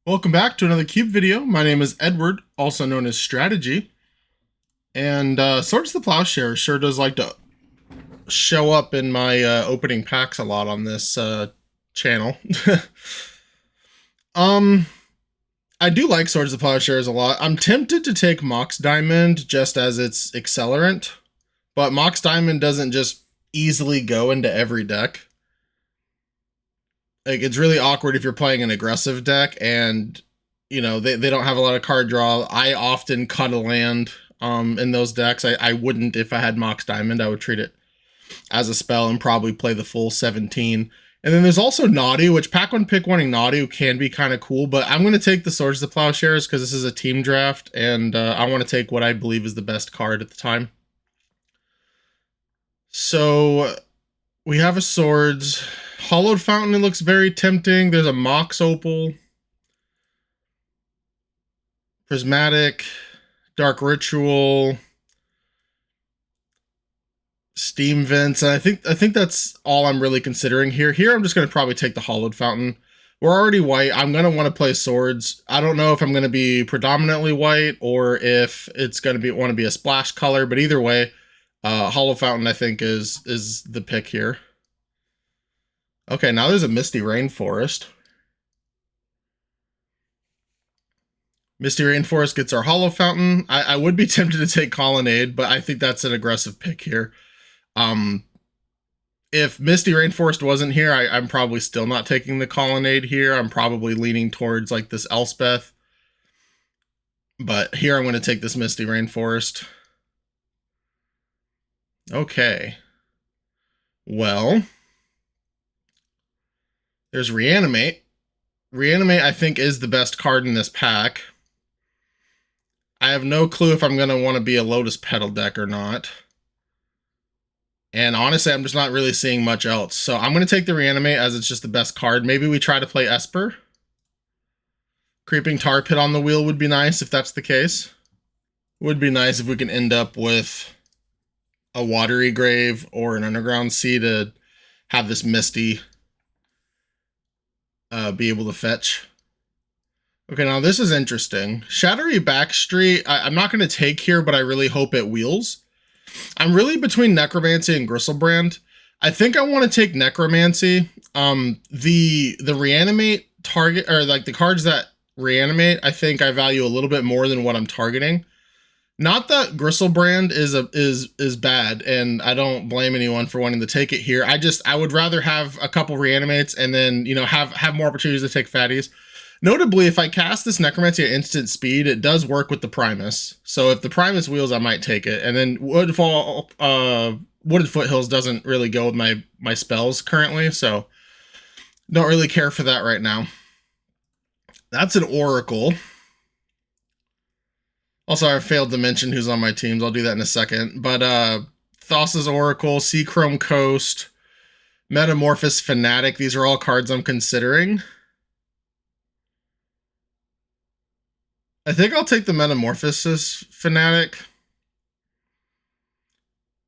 Welcome back to another Cube video. My name is Edward, also known as Strategy. And Swords to the Plowshare sure does like to show up in my opening packs a lot on this channel. I do like Swords to the Plowshares a lot. I'm tempted to take Mox Diamond just as its accelerant, but Mox Diamond doesn't just easily go into every deck. Like, it's really awkward if you're playing an aggressive deck and, you know, they don't have a lot of card draw. I often cut a land in those decks. I wouldn't if I had Mox Diamond. I would treat it as a spell and probably play the full 17. And then there's also Naughty, which pack one, pick one Naughty can be kind of cool, but I'm going to take the Swords to Plowshares because this is a team draft, and I want to take what I believe is the best card at the time. So we have a Swords. Hollowed Fountain, it looks very tempting. There's a Mox Opal. Prismatic. Dark Ritual. Steam Vents. And I think that's all I'm really considering here. Here I'm just going to probably take the Hollowed Fountain. We're already white. I'm going to want to play Swords. I don't know if I'm going to be predominantly white or if it's going to want to be a splash color, but either way, Hollowed Fountain I think is the pick here. Okay, now there's a Misty Rainforest. Misty Rainforest gets our Hollow Fountain. I would be tempted to take Colonnade, but I think that's an aggressive pick here. If Misty Rainforest wasn't here, I'm probably still not taking the Colonnade here. I'm probably leaning towards like this Elspeth. But here I'm going to take this Misty Rainforest. Okay. Well, there's Reanimate. Reanimate, I think, is the best card in this pack. I have no clue if I'm going to want to be a Lotus Petal deck or not. And honestly, I'm just not really seeing much else. So I'm going to take the Reanimate as it's just the best card. Maybe we try to play Esper. Creeping Tar Pit on the wheel would be nice if that's the case. Would be nice if we can end up with a Watery Grave or an Underground Sea to have this Misty be able to fetch. Okay, now this is interesting. Shattery Backstreet, I'm not going to take here, but I really hope it wheels. I'm really between Necromancy and Gristlebrand. I think I want to take Necromancy. The Reanimate target, or like the cards that reanimate, I think I value a little bit more than what I'm targeting. Not that Gristlebrand is bad, and I don't blame anyone for wanting to take it here. I would rather have a couple reanimates and then, you know, have more opportunities to take fatties. Notably, if I cast this Necromancy at instant speed, it does work with the Primus. So if the Primus wheels, I might take it. And then Wooded Foothills doesn't really go with my spells currently, so don't really care for that right now. That's an Oracle. Also, I failed to mention who's on my teams. I'll do that in a second. But Thassa's Oracle, Seachrome Coast, Metamorphosis Fanatic. These are all cards I'm considering. I think I'll take the Metamorphosis Fanatic.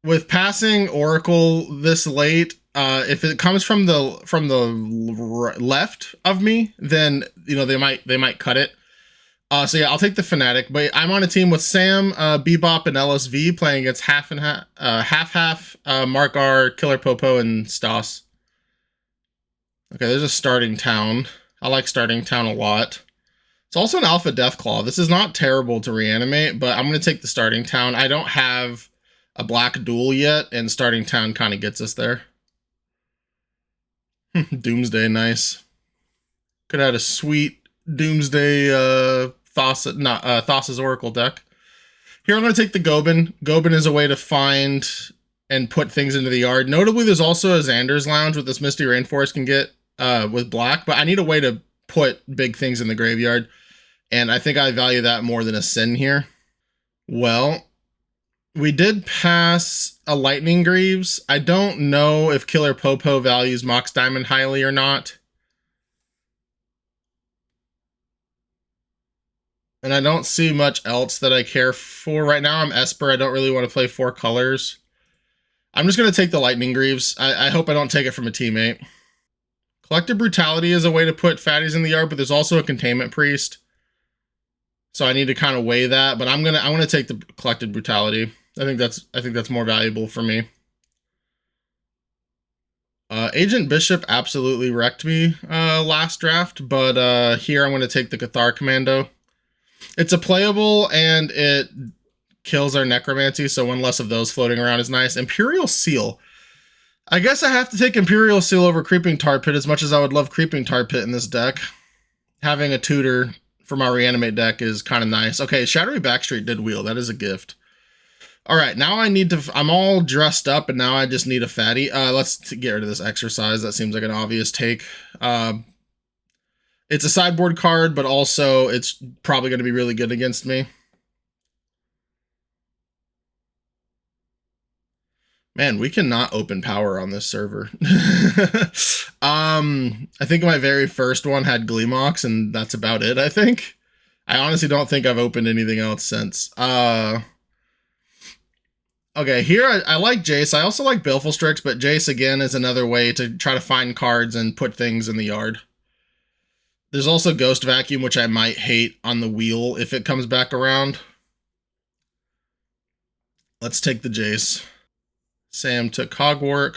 With passing Oracle this late, if it comes from the left of me, then, you know, they might cut it. So yeah, I'll take the Fanatic, but I'm on a team with Sam, Bebop, and LSV playing against half, Mark R, Killer Popo, and Stas. Okay, there's a Starting Town. I like Starting Town a lot. It's also an Alpha Deathclaw. This is not terrible to reanimate, but I'm going to take the Starting Town. I don't have a black duel yet, and Starting Town kind of gets us there. Doomsday, nice. Could have had a sweet Doomsday Thassa's Oracle deck. Here I'm going to take the Gobin. Gobin is a way to find and put things into the yard. Notably, there's also a Xander's Lounge with this Misty Rainforest can get with black, but I need a way to put big things in the graveyard, and I think I value that more than a Sin here. Well, we did pass a Lightning Greaves. I don't know if Killer Popo values Mox Diamond highly or not. And I don't see much else that I care for right now. I'm Esper. I don't really want to play 4 colors. I'm just going to take the Lightning Greaves. I hope I don't take it from a teammate. Collective Brutality is a way to put fatties in the yard, but there's also a Containment Priest. So I need to kind of weigh that, but I'm gonna take the Collected Brutality. I think that's more valuable for me. Agent Bishop absolutely wrecked me last draft, but here I'm going to take the Cathar Commando. It's a playable, and it kills our Necromancy, so one less of those floating around is nice. Imperial Seal. I guess I have to take Imperial Seal over Creeping Tar Pit, as much as I would love Creeping Tar Pit in this deck. Having a tutor for my Reanimate deck is kind of nice. Okay, Shadowy Backstreet did wheel. That is a gift. All right, now I need to... I'm all dressed up, and now I just need a fatty. Let's get rid of this Exercise. That seems like an obvious take. It's a sideboard card, but also it's probably going to be really good against me. Man, we cannot open power on this server. I think my very first one had Gleemox, and that's about it, I think. I honestly don't think I've opened anything else since. Okay, here I like Jace. I also like Baleful Strix, but Jace, again, is another way to try to find cards and put things in the yard. There's also Ghost Vacuum, which I might hate on the wheel if it comes back around. Let's take the Jace. Sam took Cogwork.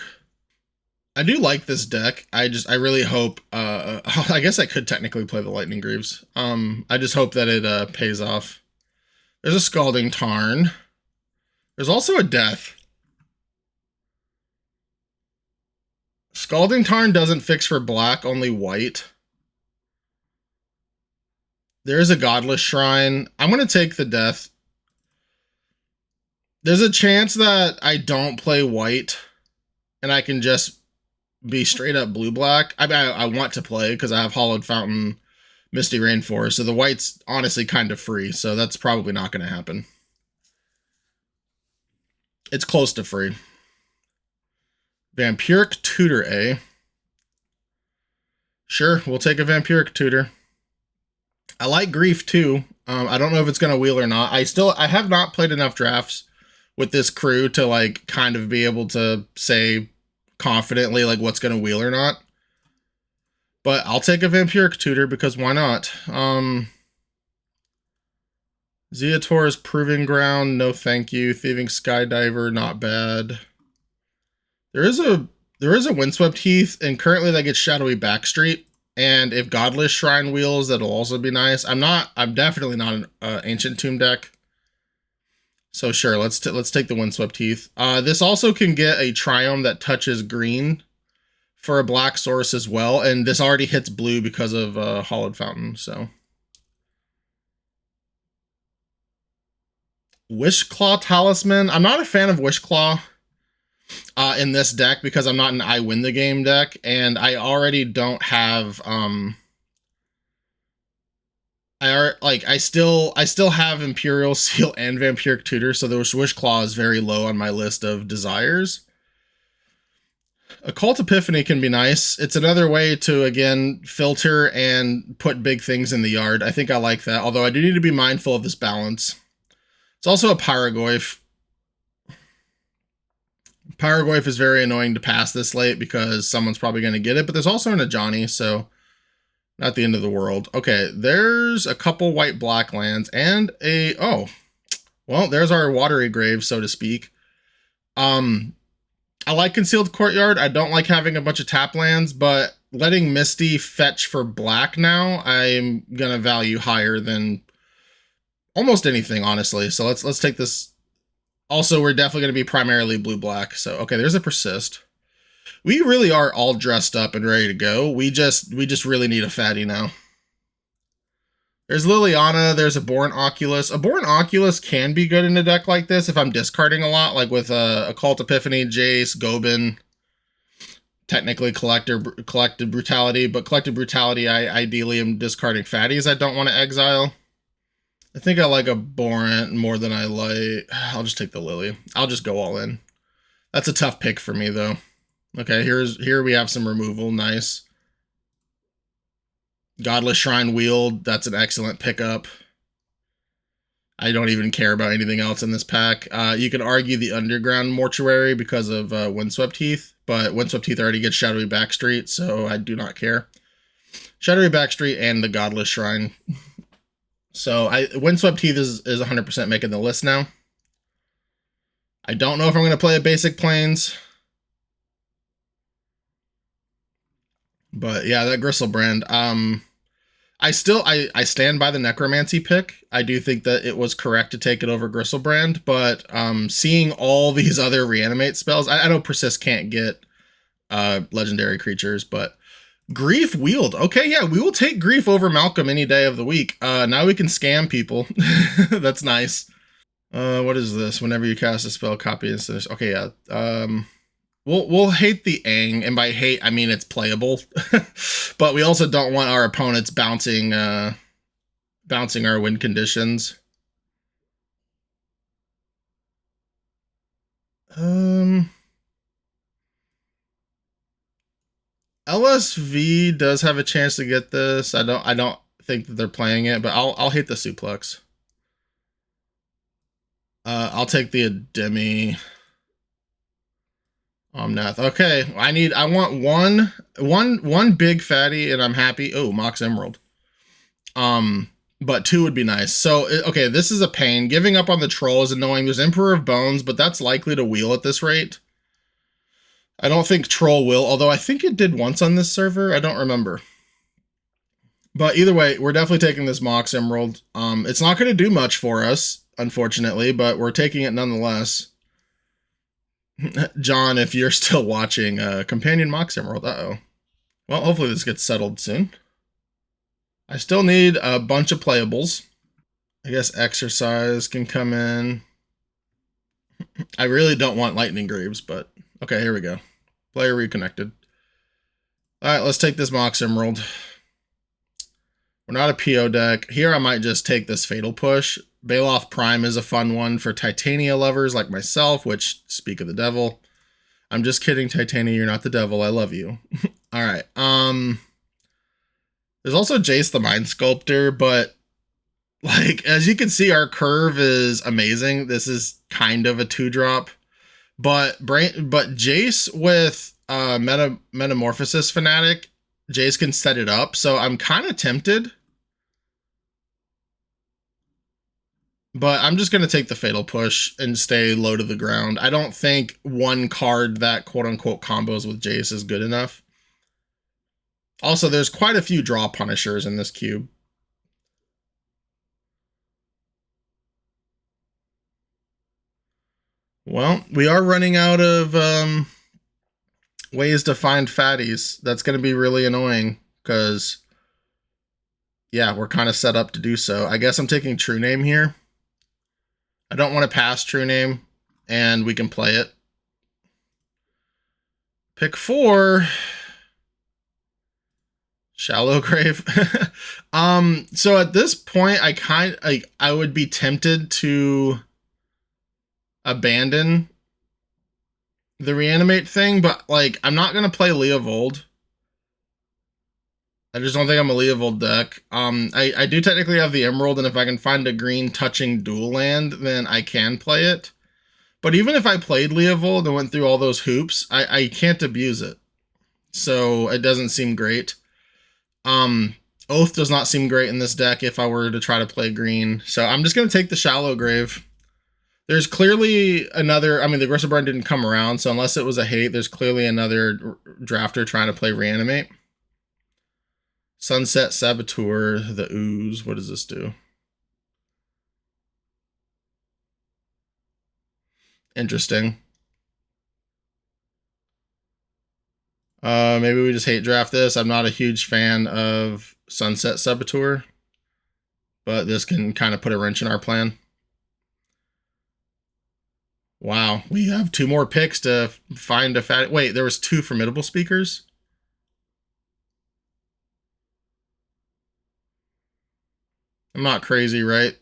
I do like this deck. I really hope, I guess I could technically play the Lightning Greaves. I just hope that it pays off. There's a Scalding Tarn. There's also a Death. Scalding Tarn doesn't fix for black, only white. There is a Godless Shrine. I'm going to take the Death. There's a chance that I don't play white and I can just be straight up blue-black. I want to play because I have Hollowed Fountain, Misty Rainforest, so the white's honestly kind of free, so that's probably not going to happen. It's close to free. Vampiric Tutor, eh? Sure, we'll take a Vampiric Tutor. I like Grief too. I don't know if it's going to wheel or not. I have not played enough drafts with this crew to like kind of be able to say confidently like what's going to wheel or not. But I'll take a Vampiric Tutor because why not? Zeator's Proving Ground, no thank you. Thieving Skydiver, not bad. There is a Windswept Heath, and currently that gets Shadowy Backstreet. And if Godless Shrine wheels, that'll also be nice. I'm definitely not an Ancient Tomb deck. So sure, let's take the Windswept Heath. This also can get a Triome that touches green for a black source as well, and this already hits blue because of Hollowed Fountain, so. Wishclaw Talisman. I'm not a fan of Wishclaw in this deck because I'm not an I win the game deck, and I already don't have I still have Imperial Seal and Vampiric Tutor, so the Wishclaw is very low on my list of desires. Occult Epiphany can be nice. It's another way to, again, filter and put big things in the yard. I think I like that, although I do need to be mindful of this balance. It's also a Pyrogoyf. Pyrogoyf is very annoying to pass this late because someone's probably going to get it, but there's also an Ajani, so not the end of the world. Okay, there's a couple white-black lands and a... Oh, well, there's our Watery Grave, so to speak. I like Concealed Courtyard. I don't like having a bunch of tap lands, but letting Misty fetch for black now, I'm going to value higher than almost anything, honestly. So let's take this. Also, we're definitely going to be primarily blue-black. So, okay, there's a Persist. We really are all dressed up and ready to go. We just really need a fatty now. There's Liliana. There's a Born Oculus. A Born Oculus can be good in a deck like this if I'm discarding a lot, like with Occult Epiphany, Jace, Gobin. Technically Collected Brutality, but Collected Brutality, I ideally am discarding fatties I don't want to exile. I think I like a Borant more than I like... I'll just take the Lily. I'll just go all in. That's a tough pick for me, though. Okay, here we have some removal. Nice. Godless Shrine Wield. That's an excellent pickup. I don't even care about anything else in this pack. You can argue the Underground Mortuary because of Windswept Heath, but Windswept Heath already gets Shadowy Backstreet, so I do not care. Shadowy Backstreet and the Godless Shrine. So Windswept Heath is 100% making the list now. I don't know if I'm going to play a basic Plains. But yeah, that Griselbrand. I stand by the Necromancy pick. I do think that it was correct to take it over Griselbrand, but seeing all these other reanimate spells, I know Persist can't get legendary creatures, but Grief Wield. Okay, yeah, we will take Grief over Malcolm any day of the week. Now we can scam people. That's nice. What is this? Whenever you cast a spell, copy instead. Okay, yeah. We'll hate the Aang, and by hate I mean it's playable, but we also don't want our opponents bouncing our win conditions. LSV does have a chance to get this. I don't think that they're playing it, but I'll hate the Suplex. I'll take the Ademi. Omnath. Okay, I want one big fatty, and I'm happy. Oh, Mox Emerald. But 2 would be nice. So okay, this is a pain. Giving up on the troll is annoying. There's Emperor of Bones, but that's likely to wheel at this rate. I don't think troll will, although I think it did once on this server. I don't remember. But either way, we're definitely taking this Mox Emerald. It's not going to do much for us, unfortunately, but we're taking it nonetheless. John, if you're still watching, Companion Mox Emerald. Uh-oh. Well, hopefully this gets settled soon. I still need a bunch of playables. I guess Exercise can come in. I really don't want Lightning Greaves, but okay, here we go. Player reconnected. Alright, let's take this Mox Emerald. We're not a PO deck. Here I might just take this Fatal Push. Baloth Prime is a fun one for Titania lovers like myself, which, speak of the devil. I'm just kidding, Titania, you're not the devil. I love you. Alright, there's also Jace the Mind Sculptor, but like, as you can see, our curve is amazing. This is kind of a 2-drop. But Jace with Metamorphosis Fanatic, Jace can set it up, so I'm kind of tempted. But I'm just going to take the Fatal Push and stay low to the ground. I don't think one card that quote-unquote combos with Jace is good enough. Also, there's quite a few draw punishers in this cube. Well, we are running out of ways to find fatties. That's going to be really annoying because, yeah, we're kind of set up to do so. I guess I'm taking True Name here. I don't want to pass True Name, and we can play it. Pick 4. Shallow Grave. So at this point, I would be tempted to abandon the reanimate thing, but like I'm not gonna play Leovold. I just don't think I'm a Leovold deck. I do technically have the Emerald, and if I can find a green touching dual land, then I can play it. But even if I played Leovold and went through all those hoops, I can't abuse it. So it doesn't seem great. Oath does not seem great in this deck if I were to try to play green. So I'm just going to take the Shallow Grave. There's clearly another, I mean, the Griselbrand didn't come around, so unless it was a hate, there's clearly another drafter trying to play Reanimate. Sunset Saboteur, the Ooze. What does this do? Interesting. Maybe we just hate draft this. I'm not a huge fan of Sunset Saboteur, but this can kind of put a wrench in our plan. Wow, we have 2 more picks to find a fat. Wait, there was 2 Formidable Speakers? I'm not crazy, right?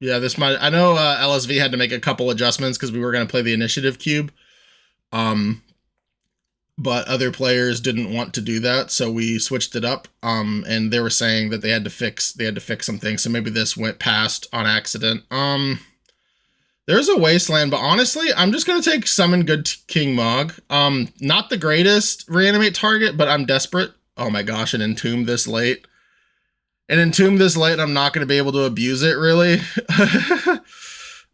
Yeah, this might. I know LSV had to make a couple adjustments because we were going to play the Initiative Cube. but other players didn't want to do that, so we switched it up. And they were saying that they had to fix some things, so maybe this went past on accident. There's a Wasteland, but honestly, I'm just gonna take Summon Good King Mog. Not the greatest reanimate target, but I'm desperate. Oh my gosh, and Entomb this late. And Entomb this late, I'm not gonna be able to abuse it, really.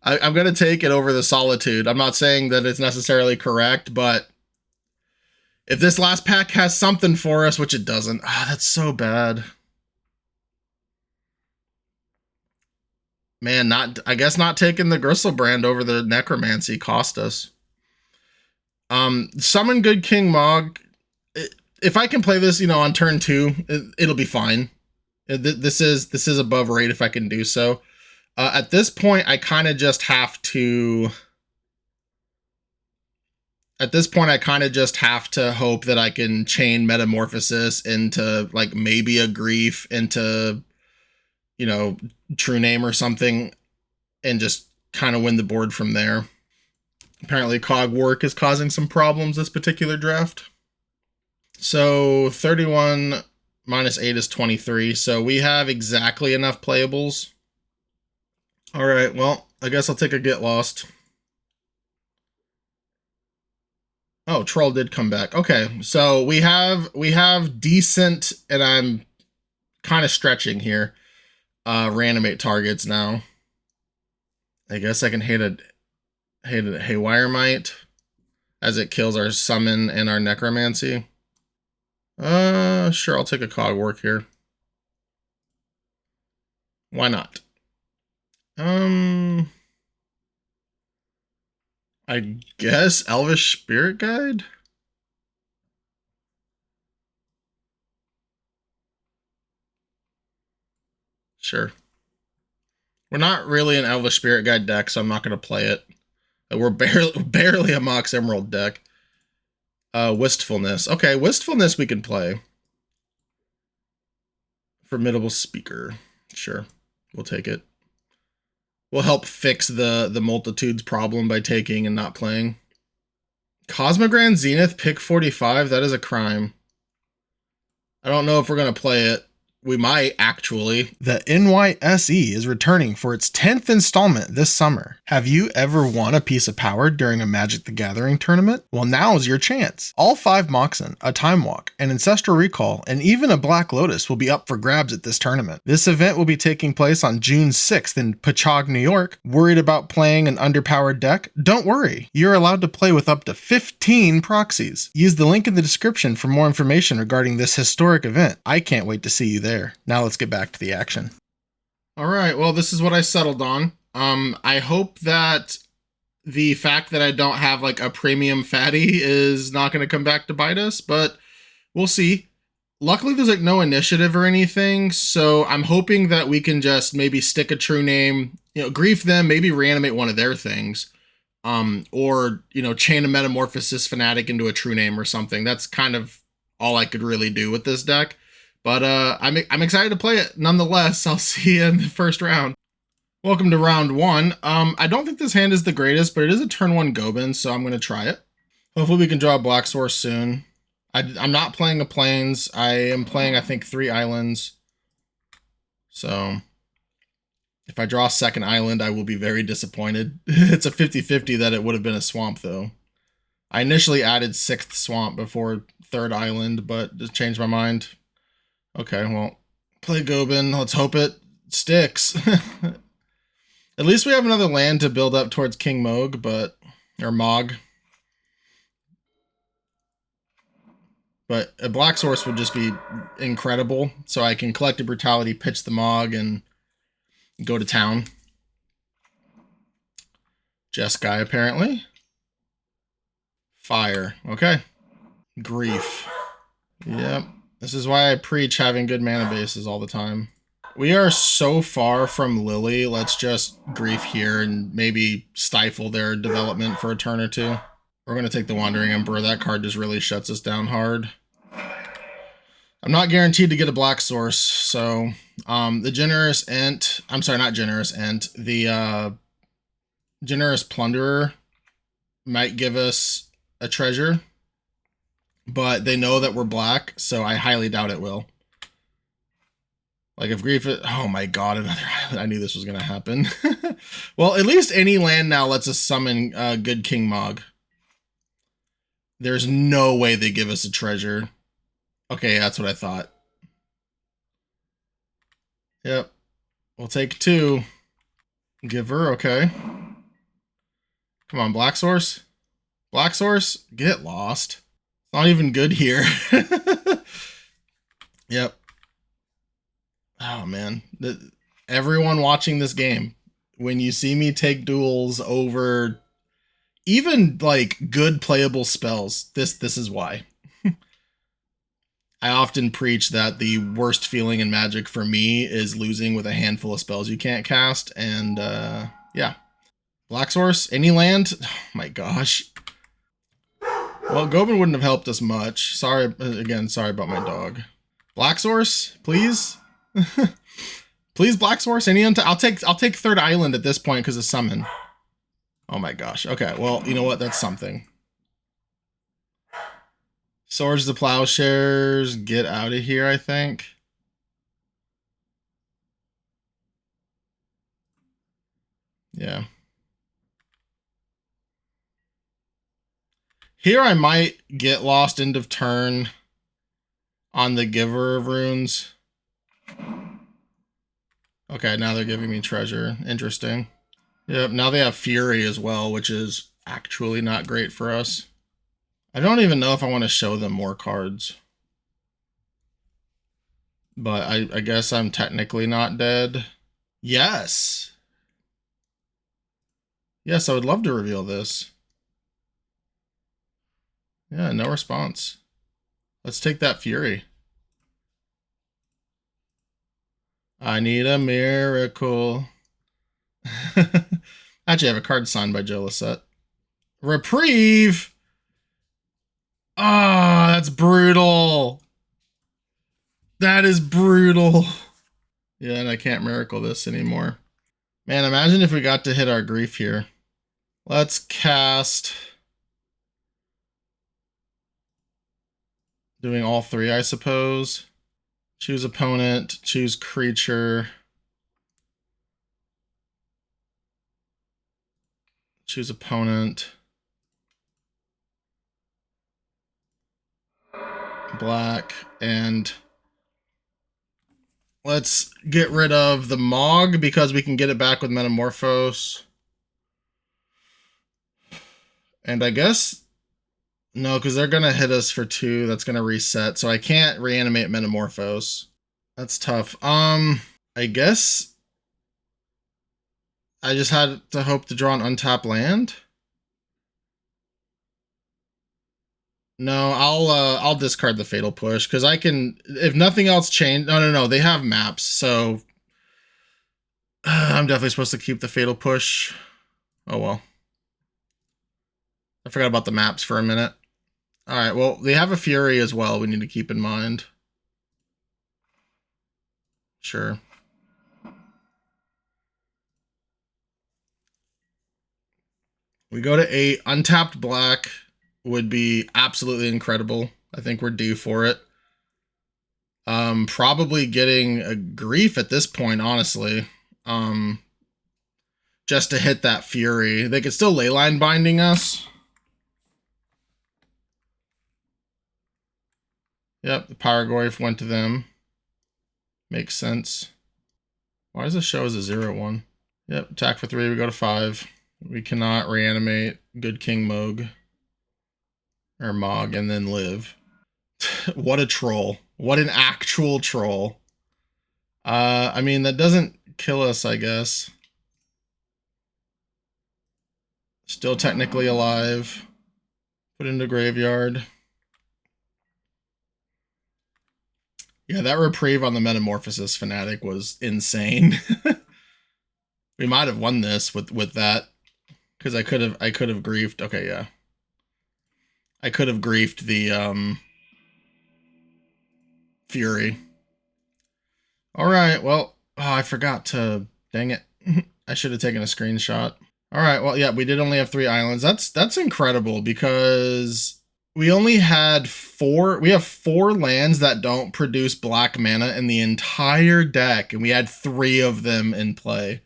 I'm gonna take it over the Solitude. I'm not saying that it's necessarily correct, but if this last pack has something for us, which it doesn't, that's so bad. Man, I guess not taking the Griselbrand over the Necromancy cost us. Summon Good King Mog. If I can play this, on turn 2, it'll be fine. This is above rate if I can do so. At this point, I kind of just have to. At this point, I kind of just have to hope that I can chain Metamorphosis into like maybe a Grief into, True Name or something, and just kind of win the board from there. Apparently, Cogwork is causing some problems this particular draft. So 31 minus 8 is 23. So we have exactly enough playables. All right, well, I guess I'll take a Get Lost. Oh, Troll did come back. Okay, so we have decent, and I'm kind of stretching here, reanimate targets now. I guess I can hit a Haywire Might as it kills our Summon and our Necromancy. Sure, I'll take a Cogwork here. Why not? I guess Elvish Spirit Guide? Sure. We're not really an Elvish Spirit Guide deck, so I'm not going to play it. We're barely a Mox Emerald deck. Wistfulness. Okay, Wistfulness we can play. Formidable Speaker. Sure, we'll take it. We'll help fix the Multitudes problem by taking and not playing. Cosmogrand Zenith, pick 45. That is a crime. I don't know if we're going to play it. We might, actually. The NYSE is returning for its 10th installment this summer. Have you ever won a piece of power during a Magic the Gathering tournament? Well, now's your chance. All 5 Moxen, a Time Walk, an Ancestral Recall, and even a Black Lotus will be up for grabs at this tournament. This event will be taking place on June 6th in Patchogue, New York. Worried about playing an underpowered deck? Don't worry. You're allowed to play with up to 15 proxies. Use the link in the description for more information regarding this historic event. I can't wait to see you there. Now let's get back to the action. All right, well, this is what I settled on. I hope that the fact that I don't have like a premium fatty is not going to come back to bite us, but we'll see. Luckily, there's like no initiative or anything, so I'm hoping that we can just maybe stick a True Name, grief them, maybe reanimate one of their things, or chain a Metamorphosis Fanatic into a True Name or something. That's kind of all I could really do with this deck. But I'm excited to play it nonetheless. I'll see you in the first round. Welcome to round 1. I don't think this hand is the greatest, but it is a turn 1 Gobin, so I'm going to try it. Hopefully we can draw a Black Source soon. I'm not playing a Plains. I am playing, I think, 3 islands. So if I draw a second island, I will be very disappointed. It's a 50-50 that it would have been a swamp, though. I initially added 6th swamp before 3rd island, but just changed my mind. Okay, well, play Gobin. Let's hope it sticks. At least we have another land to build up towards King Mog, or Mog. But a Black Source would just be incredible. So I can Collective Brutality, pitch the Mog, and go to town. Jeskai, apparently. Fire. Okay. Grief. Yep. This is why I preach having good mana bases all the time. We are so far from Lily. Let's just grief here and maybe stifle their development for a turn or 2. We're going to take the Wandering Emperor. That card just really shuts us down hard. I'm not guaranteed to get a Black Source, so the Generous Ent... I'm sorry, not Generous Ent. The Generous Plunderer might give us a treasure. but they know that we're black, so I highly doubt it will. Like if grief, oh my god, another island. I knew this was gonna happen. Well, at least any land now lets us summon good King Mog. There's no way they give us a treasure. Okay, that's what I thought. Yep. We'll take 2. Give her, okay. Come on, Black Source. Black Source, get lost. It's not even good here. Yep. Oh, man. Everyone watching this game, when you see me take duels over even, like, good playable spells, this is why. I often preach that the worst feeling in Magic for me is losing with a handful of spells you can't cast, and, yeah. Black Source, any land? Oh, my gosh. Well, Gobin wouldn't have helped us much. Sorry, again, sorry about my dog. Black Source, please? Please, Black Source. I'll take third island at this point because of summon. Oh my gosh. Okay, well, you know what? That's something. Swords to Plowshares, get out of here, I think. Yeah. Here I might get lost end of turn on the Giver of Runes. Okay, now they're giving me treasure. Interesting. Yep, now they have Fury as well, which is actually not great for us. I don't even know if I want to show them more cards. But I guess I'm technically not dead. Yes! Yes, I would love to reveal this. Yeah, no response. Let's take that Fury. I need a miracle. Actually, I have a card signed by Joe Lissette. Reprieve! Ah, oh, that's brutal. That is brutal. Yeah, and I can't miracle this anymore. Man, imagine if we got to hit our grief here. Let's cast... Doing all 3, I suppose. Choose opponent, choose creature. Choose opponent. Black, and let's get rid of the Mog because we can get it back with Metamorphose. And I guess, no, because they're going to hit us for 2. That's going to reset, so I can't reanimate Metamorphose. That's tough. I guess I just had to hope to draw an untapped land. No, I'll discard the Fatal Push because I can, if nothing else changed. No, they have maps, so I'm definitely supposed to keep the Fatal Push. Oh well. I forgot about the maps for a minute. All right, well, they have a Fury as well. We need to keep in mind. Sure. We go to 8. Untapped black would be absolutely incredible. I think we're due for it. Probably getting a grief at this point, honestly. Just to hit that Fury. They could still leyline binding us. Yep, the Pyrogoyf went to them. Makes sense. Why does this show as a 0-1? Yep, attack for 3, we go to 5. We cannot reanimate good King Mog. Or Mog, and then live. What a troll. What an actual troll. I mean, that doesn't kill us, I guess. Still technically alive. Put into graveyard. Yeah, that reprieve on the Metamorphosis Fanatic was insane. We might have won this with that. Because I could have griefed. Okay, yeah. I could have griefed the Fury. Alright, well, I forgot to, dang it. I should have taken a screenshot. Alright, well, yeah, we did only have 3 islands. That's incredible because we only had we have 4 lands that don't produce black mana in the entire deck, and we had 3 of them in play.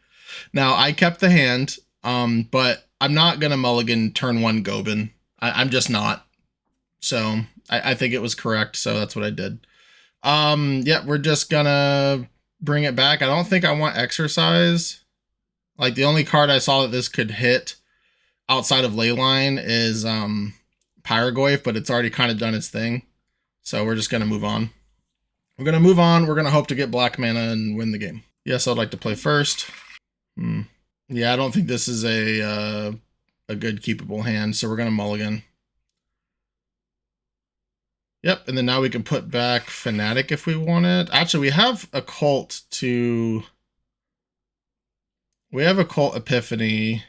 Now, I kept the hand, but I'm not going to mulligan turn 1 Gobin. I'm just not. So, I think it was correct, so that's what I did. Yeah, we're just going to bring it back. I don't think I want Exercise. Like, the only card I saw that this could hit outside of Leyline is Pyrogoyf, but it's already kind of done its thing. So we're just going to move on. We're going to move on. We're going to hope to get black mana and win the game. Yes, I'd like to play first. Yeah, I don't think this is a good keepable hand, so we're going to mulligan. Yep, and then now we can put back Fanatic if we want it. Actually, we have Occult to... We have Occult Epiphany...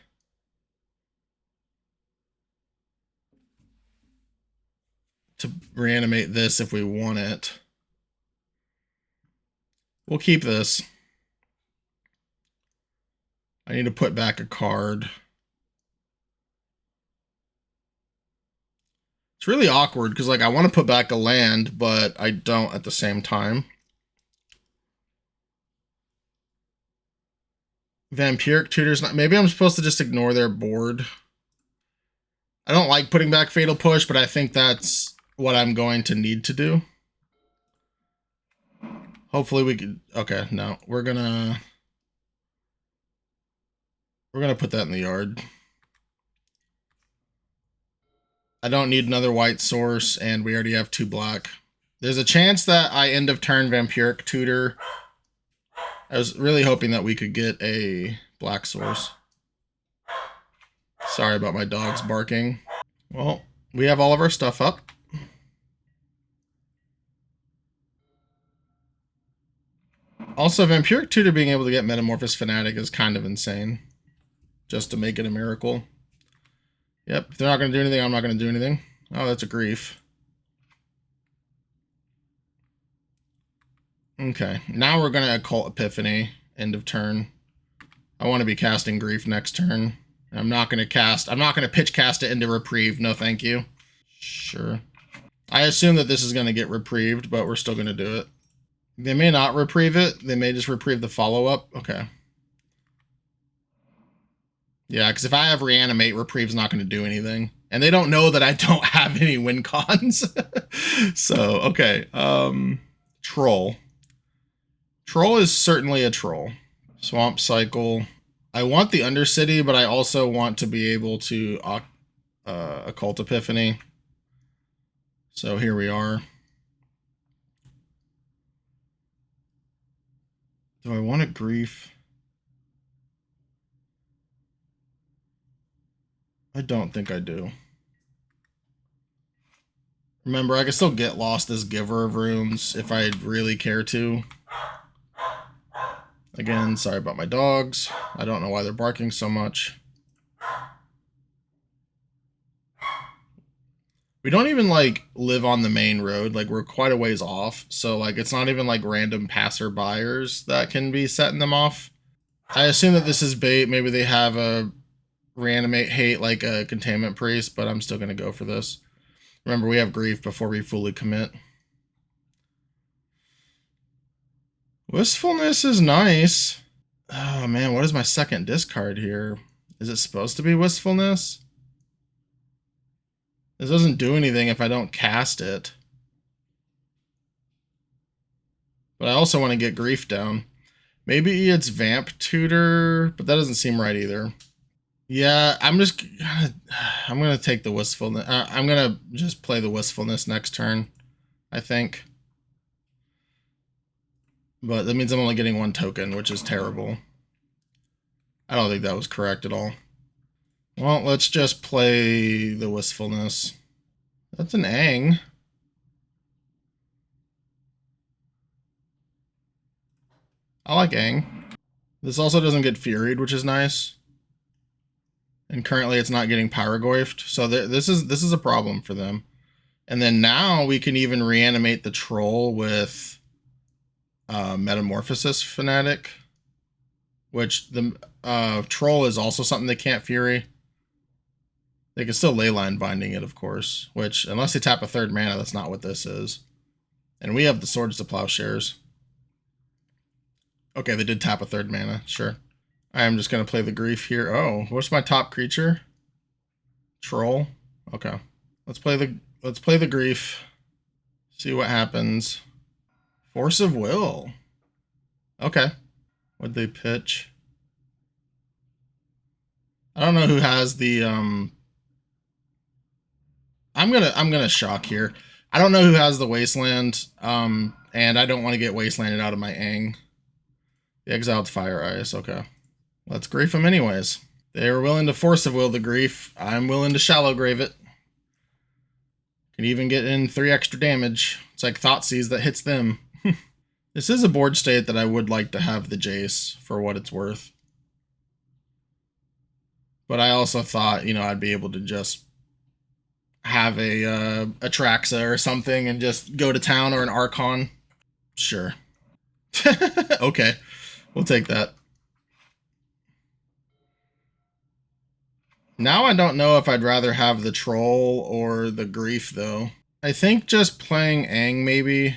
to reanimate this if we want it. We'll keep this. I need to put back a card. It's really awkward because, like, I want to put back a land, but I don't at the same time. Vampiric Tutor's not... Maybe I'm supposed to just ignore their board. I don't like putting back Fatal Push, but I think that's what I'm going to need to do. Hopefully we can... Okay, no. We're gonna put that in the yard. I don't need another white source, and we already have 2 black. There's a chance that I end of turn Vampiric Tutor. I was really hoping that we could get a black source. Sorry about my dogs barking. Well, we have all of our stuff up. Also, Vampiric Tutor being able to get Metamorphosis Fanatic is kind of insane. Just to make it a miracle. Yep, if they're not going to do anything, I'm not going to do anything. Oh, that's a grief. Okay, now we're going to Occult Epiphany. End of turn. I want to be casting grief next turn. I'm not going to pitch cast it into Reprieve. No, thank you. Sure. I assume that this is going to get reprieved, but we're still going to do it. They may not reprieve it. They may just reprieve the follow-up. Okay. Yeah, because if I have Reanimate, Reprieve's not going to do anything. And they don't know that I don't have any win cons. So, okay. Troll. Troll is certainly a troll. Swamp Cycle. I want the Undercity, but I also want to be able to Occult Epiphany. So here we are. Do I want a grief? I don't think I do. Remember, I can still get lost as Giver of Runes if I really care to. Again, sorry about my dogs. I don't know why they're barking so much. We don't even, like, live on the main road. Like, we're quite a ways off. So, like, it's not even, like, random passerbyers that can be setting them off. I assume that this is bait. Maybe they have a Reanimate hate, like a Containment Priest, but I'm still going to go for this. Remember, we have grief before we fully commit. Wistfulness is nice. Oh, man, what is my second discard here? Is it supposed to be Wistfulness? This doesn't do anything if I don't cast it. But I also want to get grief down. Maybe it's Vamp Tutor, but that doesn't seem right either. Yeah, I'm gonna take the Wistfulness. I'm gonna just play the Wistfulness next turn, I think. But that means I'm only getting 1 token, which is terrible. I don't think that was correct at all. Well, let's just play the Wistfulness. That's an Ang. I like Ang. This also doesn't get Furied, which is nice. And currently it's not getting Pyrogoyfed, so this is a problem for them. And then now we can even reanimate the Troll with Metamorphosis Fanatic, which the Troll is also something they can't Fury. They can still leyline binding it, of course, which, unless they tap a third mana, that's not what this is. And we have the Swords to Plowshares. Okay, they did tap a third mana, sure. I am just going to play the Grief here. Oh, what's my top creature? Troll. Okay. Let's play the Grief. See what happens. Force of Will. Okay. What'd they pitch? I don't know who has the I'm gonna shock here. I don't know who has the Wasteland, and I don't want to get Wastelanded out of my Ang. The Exiled Fire Ice, okay. Let's grief them anyways. They were willing to Force of Will the Grief. I'm willing to Shallow Grave it. Can even get in 3 extra damage. It's like Thoughtseize that hits them. This is a board state that I would like to have the Jace for what it's worth. But I also thought, you know, I'd be able to just have a Traxa or something and just go to town, or an Archon. Sure. Okay. We'll take that. Now I don't know if I'd rather have the Troll or the Grief, though. I think just playing Ang maybe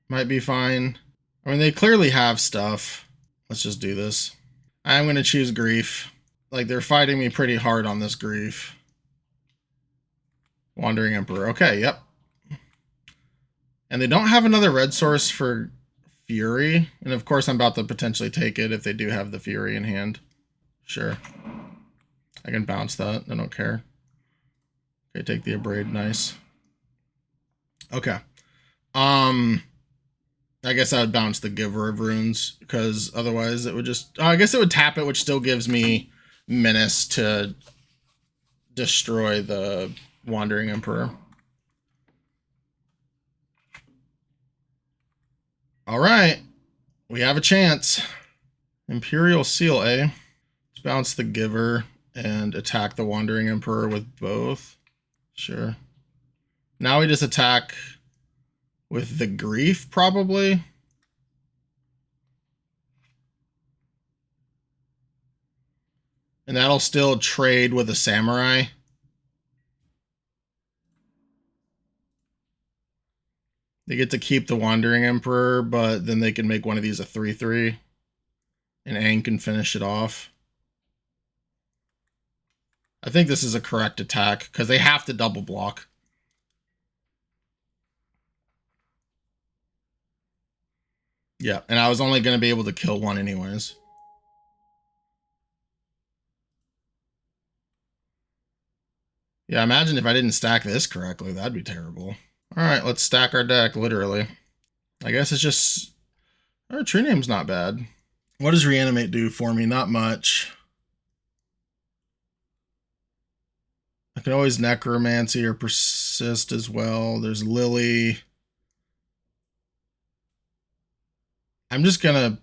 might be fine. I mean, they clearly have stuff. Let's just do this. I'm going to choose Grief. Like, they're fighting me pretty hard on this Grief. Wandering Emperor. Okay, yep. And they don't have another red source for Fury. And of course, I'm about to potentially take it if they do have the Fury in hand. Sure. I can bounce that. I don't care. Okay, take the Abrade. Nice. Okay. I guess I would bounce the Giver of Runes, because otherwise it would just... I guess it would tap it, which still gives me Menace to destroy the Wandering Emperor. All right. We have a chance. Imperial Seal, eh? Let's bounce the Giver and attack the Wandering Emperor with both. Sure. Now we just attack with the Grief, probably. And that'll still trade with a Samurai. They get to keep the Wandering Emperor, but then they can make one of these a 3/3. And Aang can finish it off. I think this is a correct attack, because they have to double block. Yeah, and I was only going to be able to kill one anyways. Yeah, imagine if I didn't stack this correctly. That'd be terrible. All right, let's stack our deck, literally. I guess it's just... Our tree name's not bad. What does Reanimate do for me? Not much. I can always Necromancy or Persist as well. There's Lily. I'm just gonna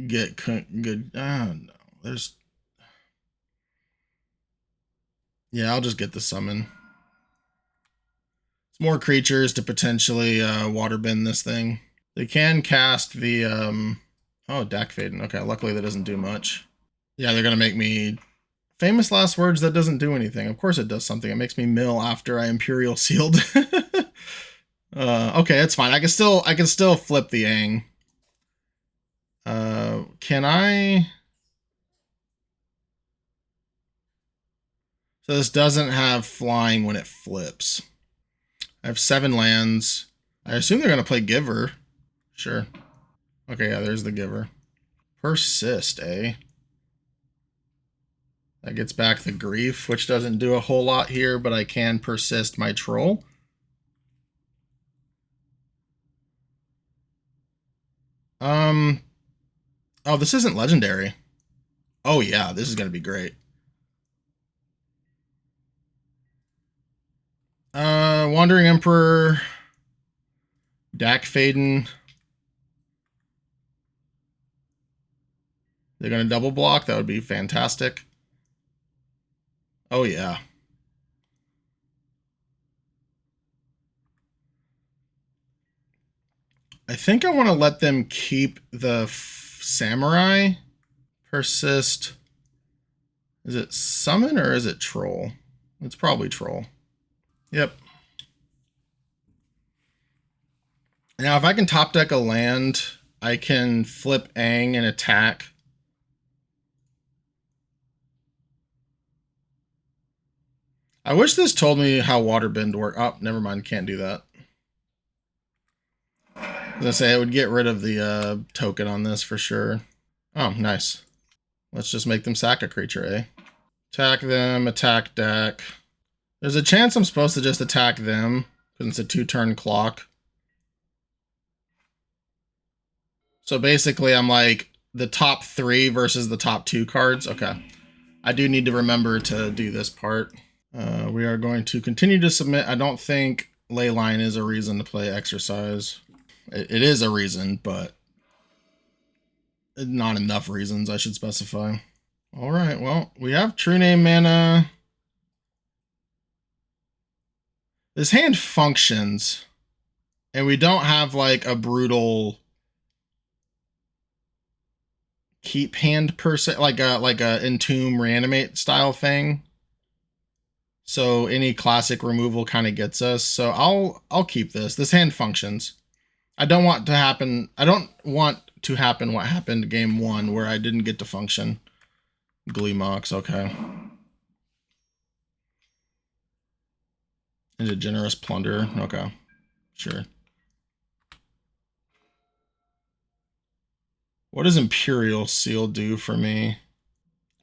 get good. Oh, no. There's... Yeah, I'll just get the summon. It's more creatures to potentially waterbend this thing. They can cast the... Oh, Dak Faden. Okay, luckily that doesn't do much. Yeah, they're gonna make me... Famous last words, that doesn't do anything. Of course it does something. It makes me mill after I Imperial Sealed. Okay, that's fine. I can still flip the Aang. Can I... So this doesn't have flying when it flips. I have 7 lands. I assume they're going to play Giver. Sure. Okay, yeah, there's the Giver. Persist, eh? That gets back the Grief, which doesn't do a whole lot here, but I can persist my Troll. Oh, this isn't legendary. Oh yeah, this is going to be great. Wandering Emperor, Dak Faden. They're going to double block. That would be fantastic. Oh, yeah. I think I want to let them keep the Samurai. Persist. Is it Summon or is it Troll? It's probably troll. Yep. Now, if I can top deck a land, I can flip Aang and attack. I wish this told me how Waterbend worked. Oh, never mind. Can't do that. I was gonna say, it would get rid of the token on this for sure. Oh, nice. Let's just make them sack a creature, eh? Attack them, attack deck. There's a chance I'm supposed to just attack them, because it's a 2-turn clock. So basically, I'm like the top 3 versus the top 2 cards. Okay. I do need to remember to do this part. We are going to continue to submit. I don't think Leyline is a reason to play Exercise. It is a reason, but not enough reasons, I should specify. All right, well, we have True Name mana. This hand functions, and we don't have like a brutal keep hand per se, like a Entomb Reanimate style thing. So any classic removal kind of gets us. So I'll keep this. This hand functions. I don't want to happen what happened game 1 where I didn't get to function. Gleemox, okay. And a Generous Plunder, okay. Sure. What does Imperial Seal do for me?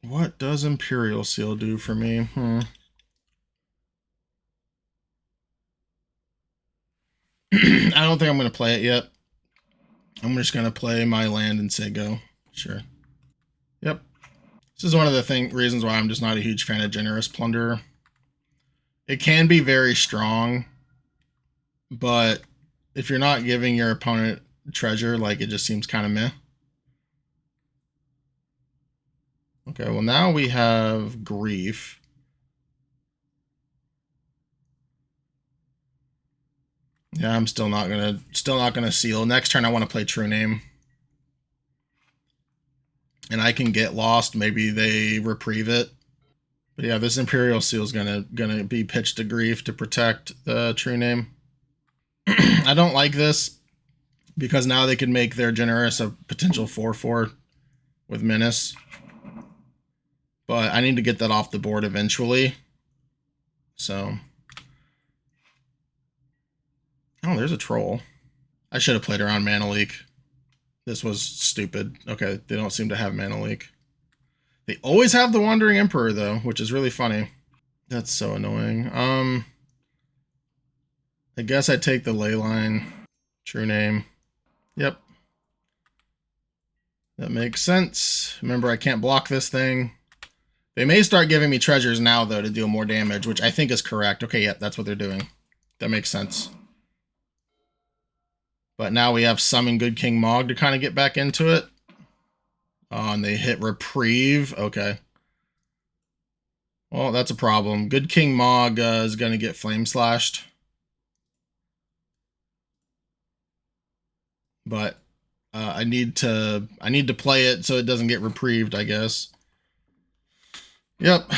What does Imperial Seal do for me? I don't think I'm going to play it yet. I'm just going to play my land and say go. Sure. Yep. This is one of the reasons why I'm just not a huge fan of Generous Plunder. It can be very strong, but if you're not giving your opponent treasure, like, it just seems kind of meh. Okay, well now we have Grief. Yeah, I'm still not gonna seal. Next turn I want to play True Name. And I can get lost. Maybe they reprieve it. But yeah, this Imperial Seal is gonna be pitched to Grief to protect the True Name. I don't like this because now they can make their Generous a potential 4/4 with Menace. But I need to get that off the board eventually. So. Oh, there's a troll. I should have played around Mana Leak. This was stupid. Okay, they don't seem to have Mana Leak. They always have the Wandering Emperor, though, which is really funny. That's so annoying. I guess I take the Leyline. True Name. Yep. That makes sense. Remember, I can't block this thing. They may start giving me treasures now, though, to deal more damage, which I think is correct. Okay, yeah, that's what they're doing. That makes sense. But now we have Summon Good King Mog to kind of get back into it. Oh, and they hit Reprieve. Okay. Well, that's a problem. Good King Mog is going to get Flame Slashed. But I need to play it so it doesn't get reprieved, I guess. Yep.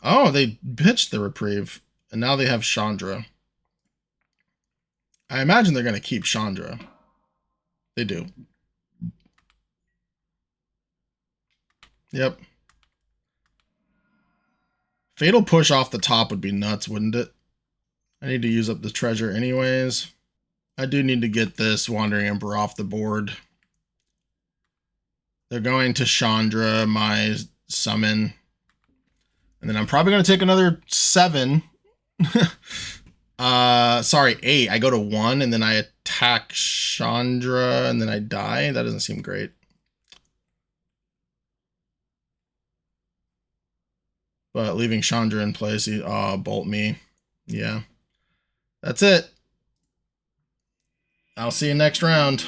Oh, they pitched the Reprieve. And now they have Chandra. I imagine they're going to keep Chandra. They do. Yep. Fatal Push off the top would be nuts, wouldn't it? I need to use up the treasure anyways. I do need to get this Wandering Emperor off the board. They're going to Chandra, my summon. And then I'm probably going to take another 7. Sorry, 8. I go to 1 and then I attack Chandra and then I die. That doesn't seem great. But leaving Chandra in place, bolt me. Yeah. That's it. I'll see you next round.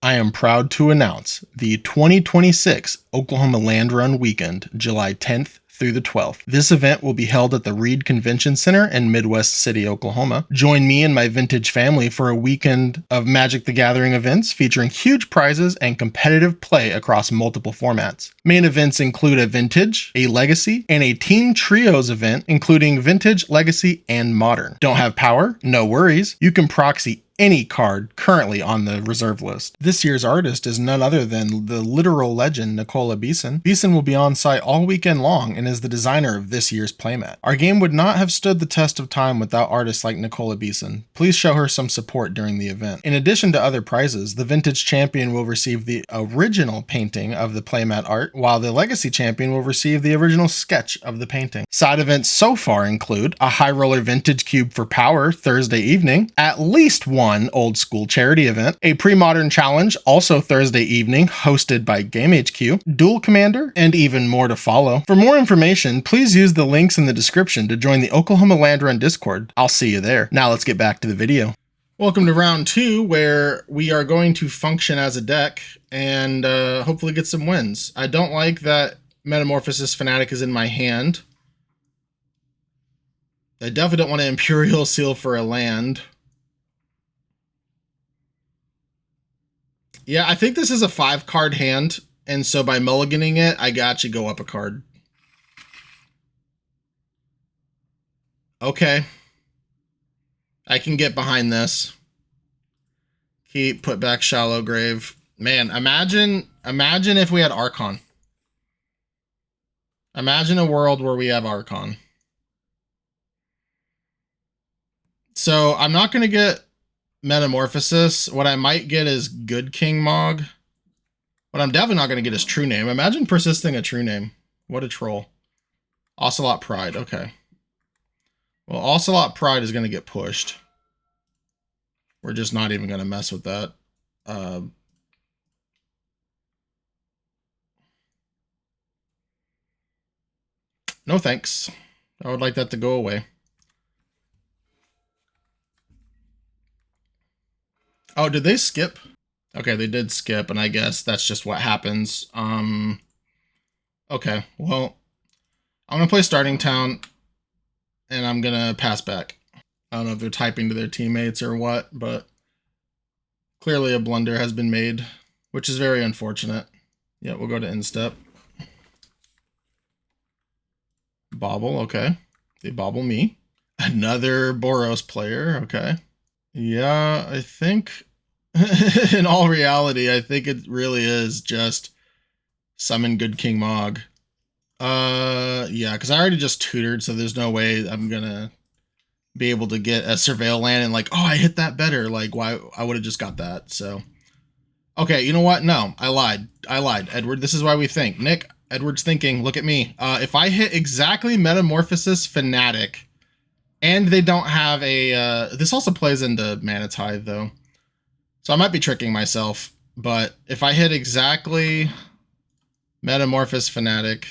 I am proud to announce the 2026 Oklahoma Land Run Weekend, July 10th through the 12th. This event will be held at the Reed Convention Center in Midwest City, Oklahoma. Join me and my vintage family for a weekend of Magic the Gathering events featuring huge prizes and competitive play across multiple formats. Main events include a Vintage, a Legacy, and a Team Trios event, including Vintage, Legacy, and Modern. Don't have power? No worries. You can proxy any card currently on the reserve list. This year's artist is none other than the literal legend Nicola Beeson. Beeson will be on site all weekend long and is the designer of this year's playmat. Our game would not have stood the test of time without artists like Nicola Beeson. Please show her some support during the event. In addition to other prizes, the Vintage Champion will receive the original painting of the playmat art, while the Legacy Champion will receive the original sketch of the painting. Side events so far include a High Roller Vintage Cube for Power Thursday evening, at least one old school charity event, a pre-modern challenge also Thursday evening hosted by Game HQ, Duel Commander, and even more to follow. For more information, please use the links in the description to join the Oklahoma Land Run Discord. I'll see you there. Now let's get back to the video. Welcome to round 2, where we are going to function as a deck and hopefully get some wins. I don't like that Metamorphosis Fanatic is in my hand. I definitely don't want to Imperial Seal for a land. Yeah, I think this is a 5-card hand, and so by mulliganing it, I actually go up a card. Okay. I can get behind this. Keep, put back Shallow Grave. Man, imagine if we had Archon. Imagine a world where we have Archon. So I'm not going to get Metamorphosis. What I might get is Good King Mog. What I'm definitely not going to get is True Name. Imagine persisting a True Name. What a troll. Ocelot Pride. Okay. Well, Ocelot Pride is going to get pushed. We're just not even going to mess with that. No thanks. I would like that to go away. Oh, did they skip? Okay, they did skip, and I guess that's just what happens. Okay, well, I'm going to play Starting Town, and I'm going to pass back. I don't know if they're typing to their teammates or what, but clearly a blunder has been made, which is very unfortunate. Yeah, we'll go to Instep. Bobble, okay. They bobble me. Another Boros player, okay. Yeah, I think in all reality, I think it really is just summon Good King Mog. Yeah, because I already just tutored, so there's no way I'm gonna be able to get a Surveil land and like, oh, I hit that better. Like, why? I would have just got that. So, okay, you know what? No, I lied. Edward, this is why we think. Nick, Edward's thinking. Look at me. If I hit exactly Metamorphosis Fanatic, and they don't have a, this also plays into Mana Tithe, though. So I might be tricking myself. But if I hit exactly Metamorphosis Fanatic,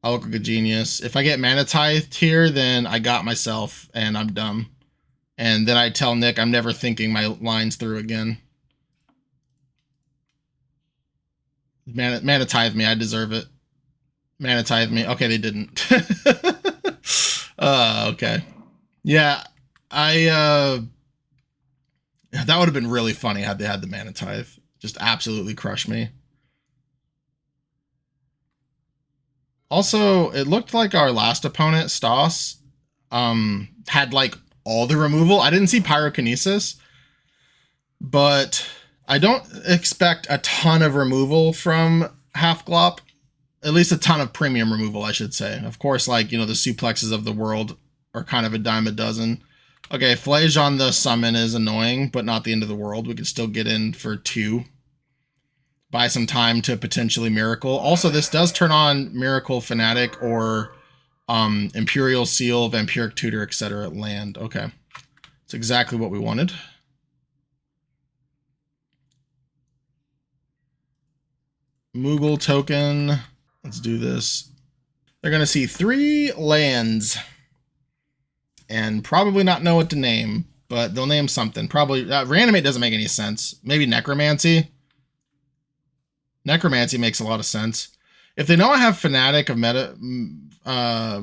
I'll look like a genius. If I get Mana Tithe here, then I got myself, and I'm dumb. And then I tell Nick I'm never thinking my lines through again. Mana Tithe me. I deserve it. Mana Tithe me. Okay, they didn't. Okay. Yeah, that would have been really funny had they had the Mana Tithe. Just absolutely crush me. Also, it looked like our last opponent, Stas, had like all the removal. I didn't see Pyrokinesis, but I don't expect a ton of removal from Half Glop. At least a ton of premium removal, I should say. Of course, like, you know, the suplexes of the world are kind of a dime a dozen. Okay, Flage on the summon is annoying, but not the end of the world. We can still get in for 2. Buy some time to potentially Miracle. Also, this does turn on Miracle Fanatic or Imperial Seal, Vampiric Tutor, etc. land. Okay. That's exactly what we wanted. Moogle token. Let's do this. They're going to see 3 lands and probably not know what to name, but they'll name something. Probably Reanimate doesn't make any sense. Maybe Necromancy. Necromancy makes a lot of sense. If they know I have Fanatic of Meta,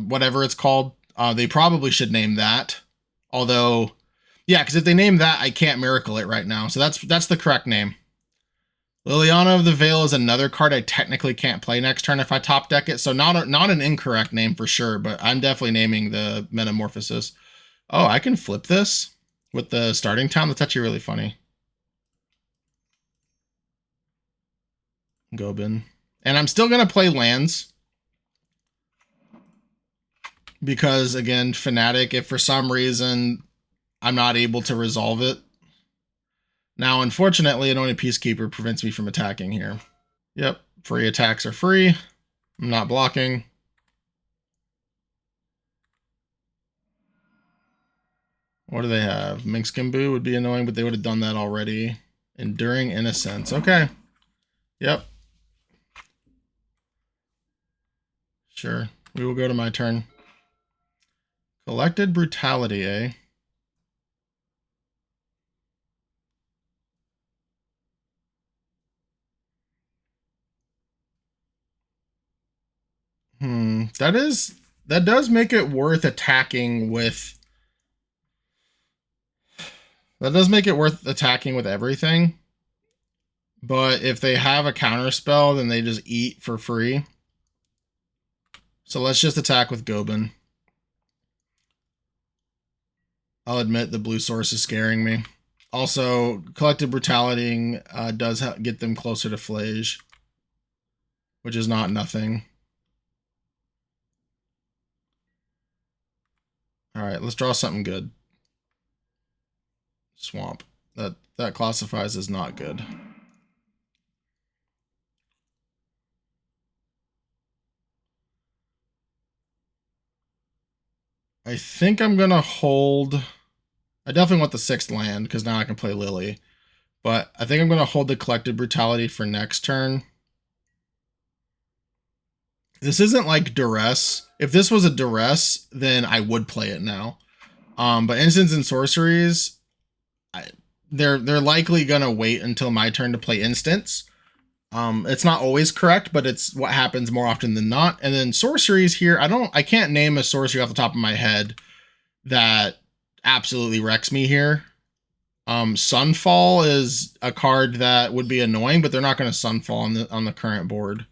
whatever it's called, they probably should name that. Although, yeah, because if they name that, I can't Miracle it right now. So that's the correct name. Liliana of the Veil is another card I technically can't play next turn if I top deck it. So not an incorrect name for sure, but I'm definitely naming the Metamorphosis. Oh, I can flip this with the starting town. That's actually really funny. Gobin. And I'm still going to play lands. Because, again, Fanatic, if for some reason I'm not able to resolve it. Now, unfortunately, Anointed Peacekeeper prevents me from attacking here. Yep, free attacks are free. I'm not blocking. What do they have? Minxkimbu would be annoying, but they would have done that already. Enduring Innocence. Okay. Yep. Sure. We will go to my turn. Collected Brutality, eh? That does make it worth attacking with... That does make it worth attacking with everything. But if they have a counter spell, then they just eat for free. So let's just attack with Gobin. I'll admit the blue source is scaring me. Also, Collective Brutality does get them closer to Flage, which is not nothing. All right, let's draw something good. Swamp. That classifies as not good. I think I'm going to hold... I definitely want the 6th land, because now I can play Lily. But I think I'm going to hold the Collected Brutality for next turn. This isn't like Duress. If this was a Duress, then I would play it now. But Instants and Sorceries, they're likely going to wait until my turn to play Instants. It's not always correct, but it's what happens more often than not. And then sorceries here, I can't name a sorcery off the top of my head that absolutely wrecks me here. Sunfall is a card that would be annoying, but they're not going to Sunfall on the current board.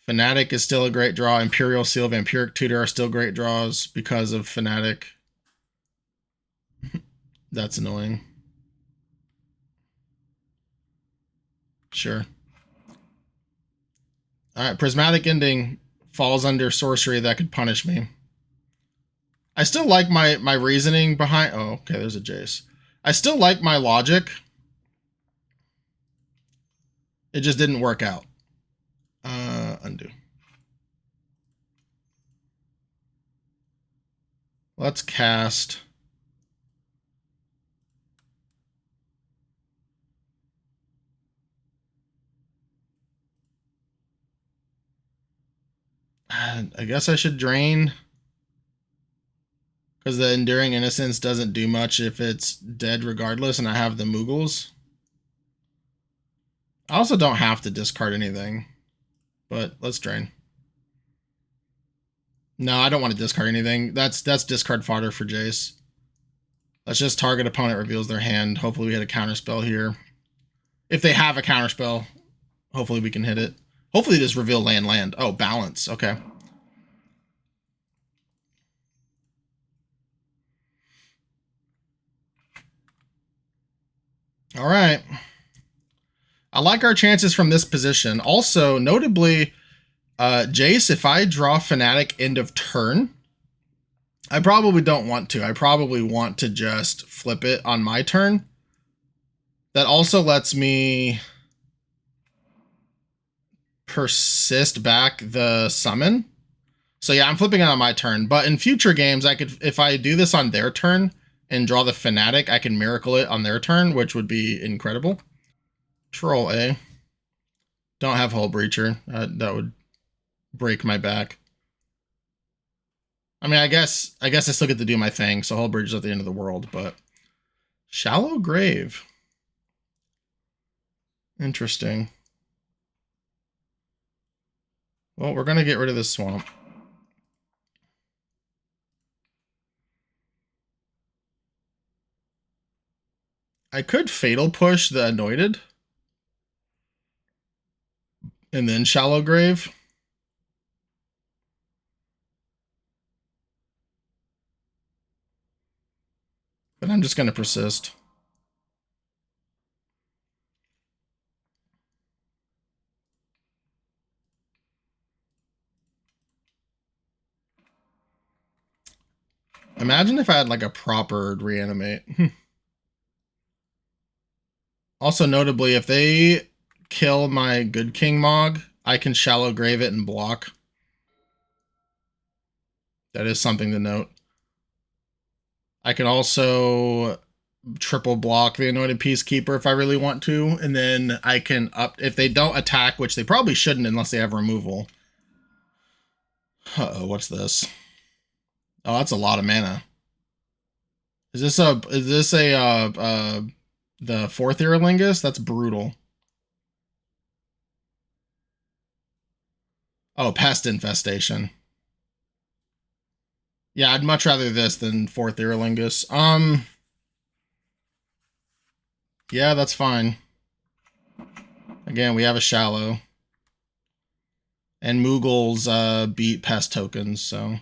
Fanatic is still a great draw. Imperial Seal, Vampiric Tutor are still great draws because of Fanatic. That's annoying. Sure. All right, Prismatic Ending falls under sorcery that could punish me. I still like my reasoning behind... Oh, okay, there's a Jace. I still like my logic. It just didn't work out. Undo. Let's cast... I guess I should drain. Because the Enduring Innocence doesn't do much if it's dead regardless, and I have the Moogles. I also don't have to discard anything. But let's drain. No, I don't want to discard anything. That's discard fodder for Jace. Let's just target opponent reveals their hand. Hopefully we hit a counterspell here. If they have a counterspell, hopefully we can hit it. Hopefully just reveal land. Oh, balance. Okay. All right. I like our chances from this position. Also, notably, Jace, if I draw Fanatic end of turn, I probably don't want to. I probably want to just flip it on my turn. That also lets me persist back the summon. So yeah, I'm flipping it on my turn. But in future games, I could, if I do this on their turn and draw the Fanatic, I can Miracle it on their turn, which would be incredible. Troll A. Don't have Hull Breacher. That would break my back. I mean, I guess I still get to do my thing, so Hull Breacher's at the end of the world, but Shallow grave. Interesting. Well, we're going to get rid of this swamp. I could fatal push the anointed. And then shallow grave. But I'm just going to persist. Imagine if I had like a proper reanimate. Also, notably, if they kill my Good King Mog, I can shallow grave it and block. That is something to note. I can also triple block the Anointed Peacekeeper if I really want to, and then I can up if they don't attack, which they probably shouldn't unless they have removal. Uh-oh, what's this? Oh, that's a lot of mana. Is this a the fourth Irelingus? That's brutal. Oh, pest infestation. Yeah, I'd much rather this than fourth Irelingus. Yeah, that's fine. Again, we have a shallow. And Moogles beat pest tokens, so.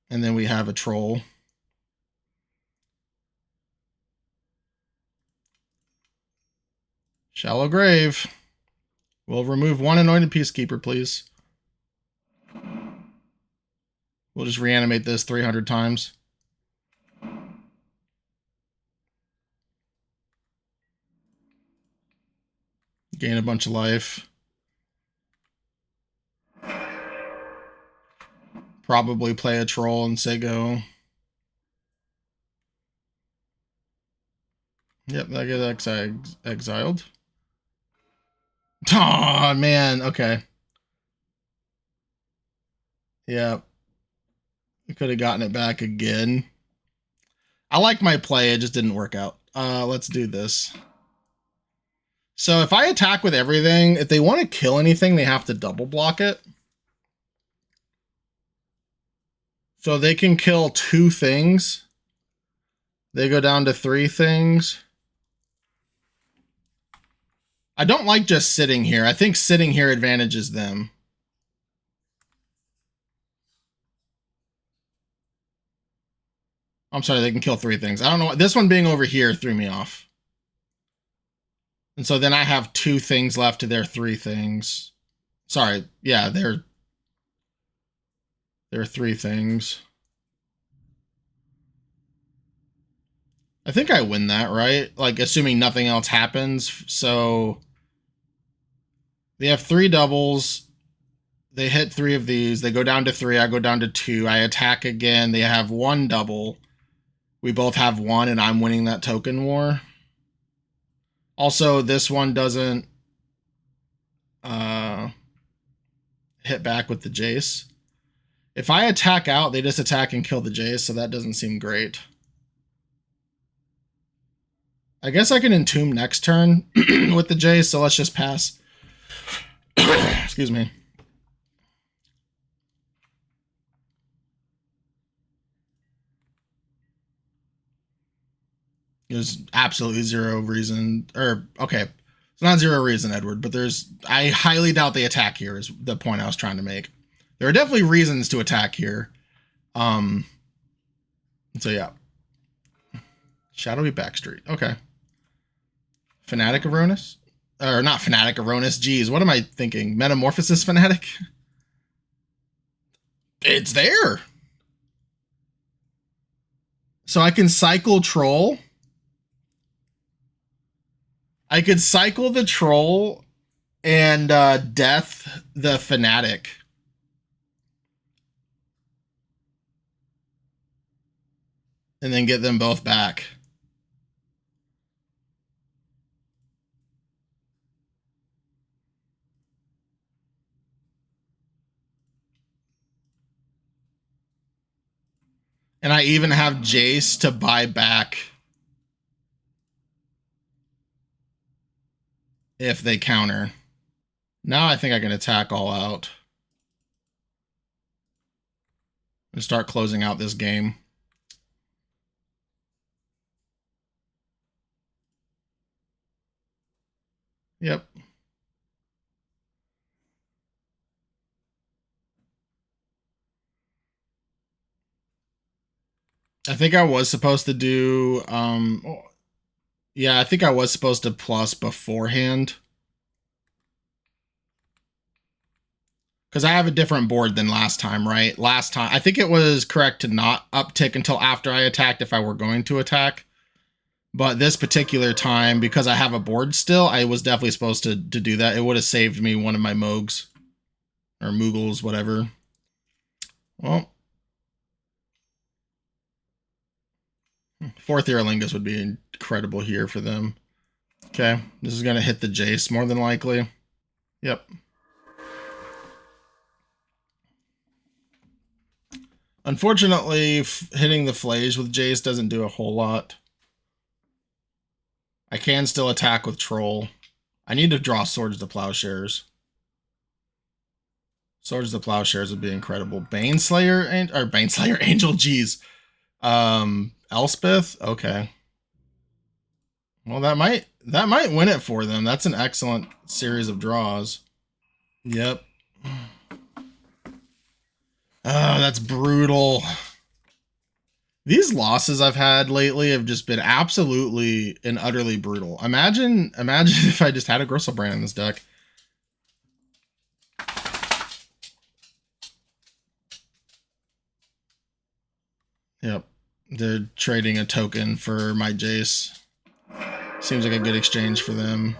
And then we have a troll. Shallow grave. We'll remove one Anointed Peacekeeper, please. We'll just reanimate this 300 times. Gain a bunch of life. Probably play a troll and say go. Yep, that gets exiled. Oh, man. Okay. Yeah. We could have gotten it back again. I like my play. It just didn't work out. Let's do this. So if I attack with everything, if they want to kill anything, they have to double block it. So they can kill 2 things. They go down to 3 things. I don't like just sitting here. I think sitting here advantages them. I'm sorry, they can kill 3 things. I don't know. This one being over here threw me off. And so then I have 2 things left to their 3 things. Sorry. Yeah, there are 3 things. I think I win that, right? Like, assuming nothing else happens. So they have 3 doubles. They hit 3 of these. They go down to 3. I go down to 2. I attack again. They have 1 double. We both have 1, and I'm winning that token war. Also, this one doesn't hit back with the Jace. If I attack out, they just attack and kill the Jace, so that doesn't seem great. I guess I can entomb next turn with the Jace, so let's just pass. Excuse me. There's absolutely 0 reason, or okay, it's not 0 reason, Edward, but I highly doubt they attack here is the point I was trying to make. There are definitely reasons to attack here. So yeah. Shadowy Backstreet, okay. Fanatic of Ronus? Or not Fanatic of Ronus, geez, what am I thinking? Metamorphosis Fanatic? It's there! So I can cycle Troll. I could cycle the Troll and Death the Fanatic. And then get them both back. And I even have Jace to buy back if they counter. Now I think I can attack all out. And start closing out this game. Yep. I think I was supposed to do, yeah, I think I was supposed to plus beforehand. Because I have a different board than last time, right? Last time, I think it was correct to not uptick until after I attacked if I were going to attack. But this particular time, because I have a board still, I was definitely supposed to do that. It would have saved me one of my Moogs. Or Moogles, whatever. Well. 4th Earlingus would be incredible here for them. Okay, this is going to hit the Jace more than likely. Yep. Unfortunately, hitting the Flays with Jace doesn't do a whole lot. I can still attack with Troll. I need to draw Swords to Plowshares. Swords to Plowshares would be incredible. Baneslayer Angel, geez. Elspeth? Okay. Well, that might win it for them. That's an excellent series of draws. Yep. Oh, that's brutal. These losses I've had lately have just been absolutely and utterly brutal. Imagine if I just had a Griselbrand in this deck. Yep. They're trading a token for my Jace. Seems like a good exchange for them.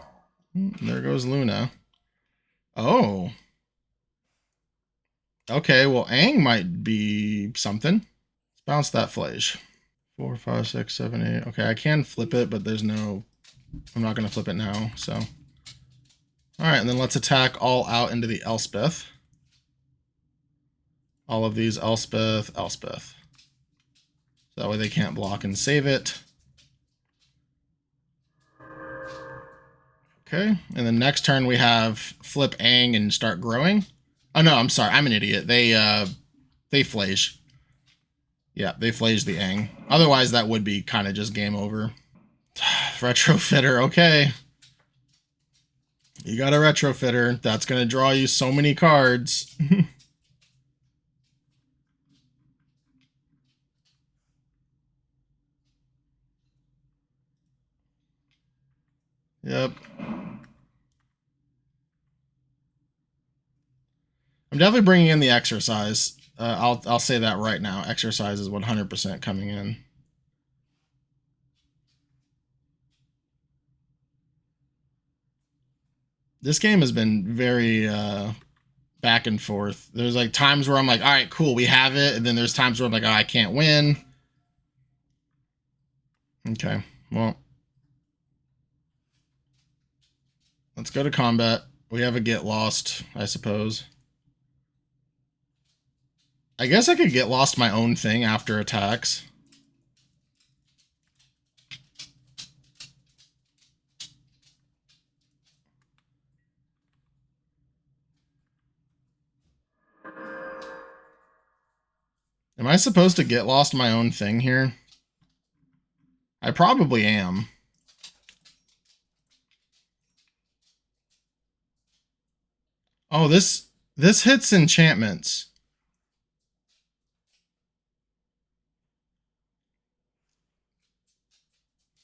There goes Luna. Oh. Okay, well, Aang might be something. Let's bounce that Flage. 4, 5, 6, 7, 8. Okay, I can flip it, but there's no... I'm not going to flip it now, so... Alright, and then let's attack all out into the Elspeth. All of these Elspeth. So that way they can't block and save it. Okay, and then next turn we have flip Aang and start growing. Oh no, I'm sorry, I'm an idiot. They Flage. Yeah, they Flage the Aang. Otherwise that would be kind of just game over. Retrofitter, okay. You got a Retrofitter. That's going to draw you so many cards. Yep. I'm definitely bringing in the exercise. I'll say that right now. Exercise is 100% coming in. This game has been very back and forth. There's like times where I'm like, all right, cool, we have it. And then there's times where I'm like, oh, I can't win. Okay, well. Let's go to combat. We have a get lost, I suppose. I guess I could get lost my own thing after attacks. Am I supposed to get lost my own thing here? I probably am. Oh, this hits enchantments.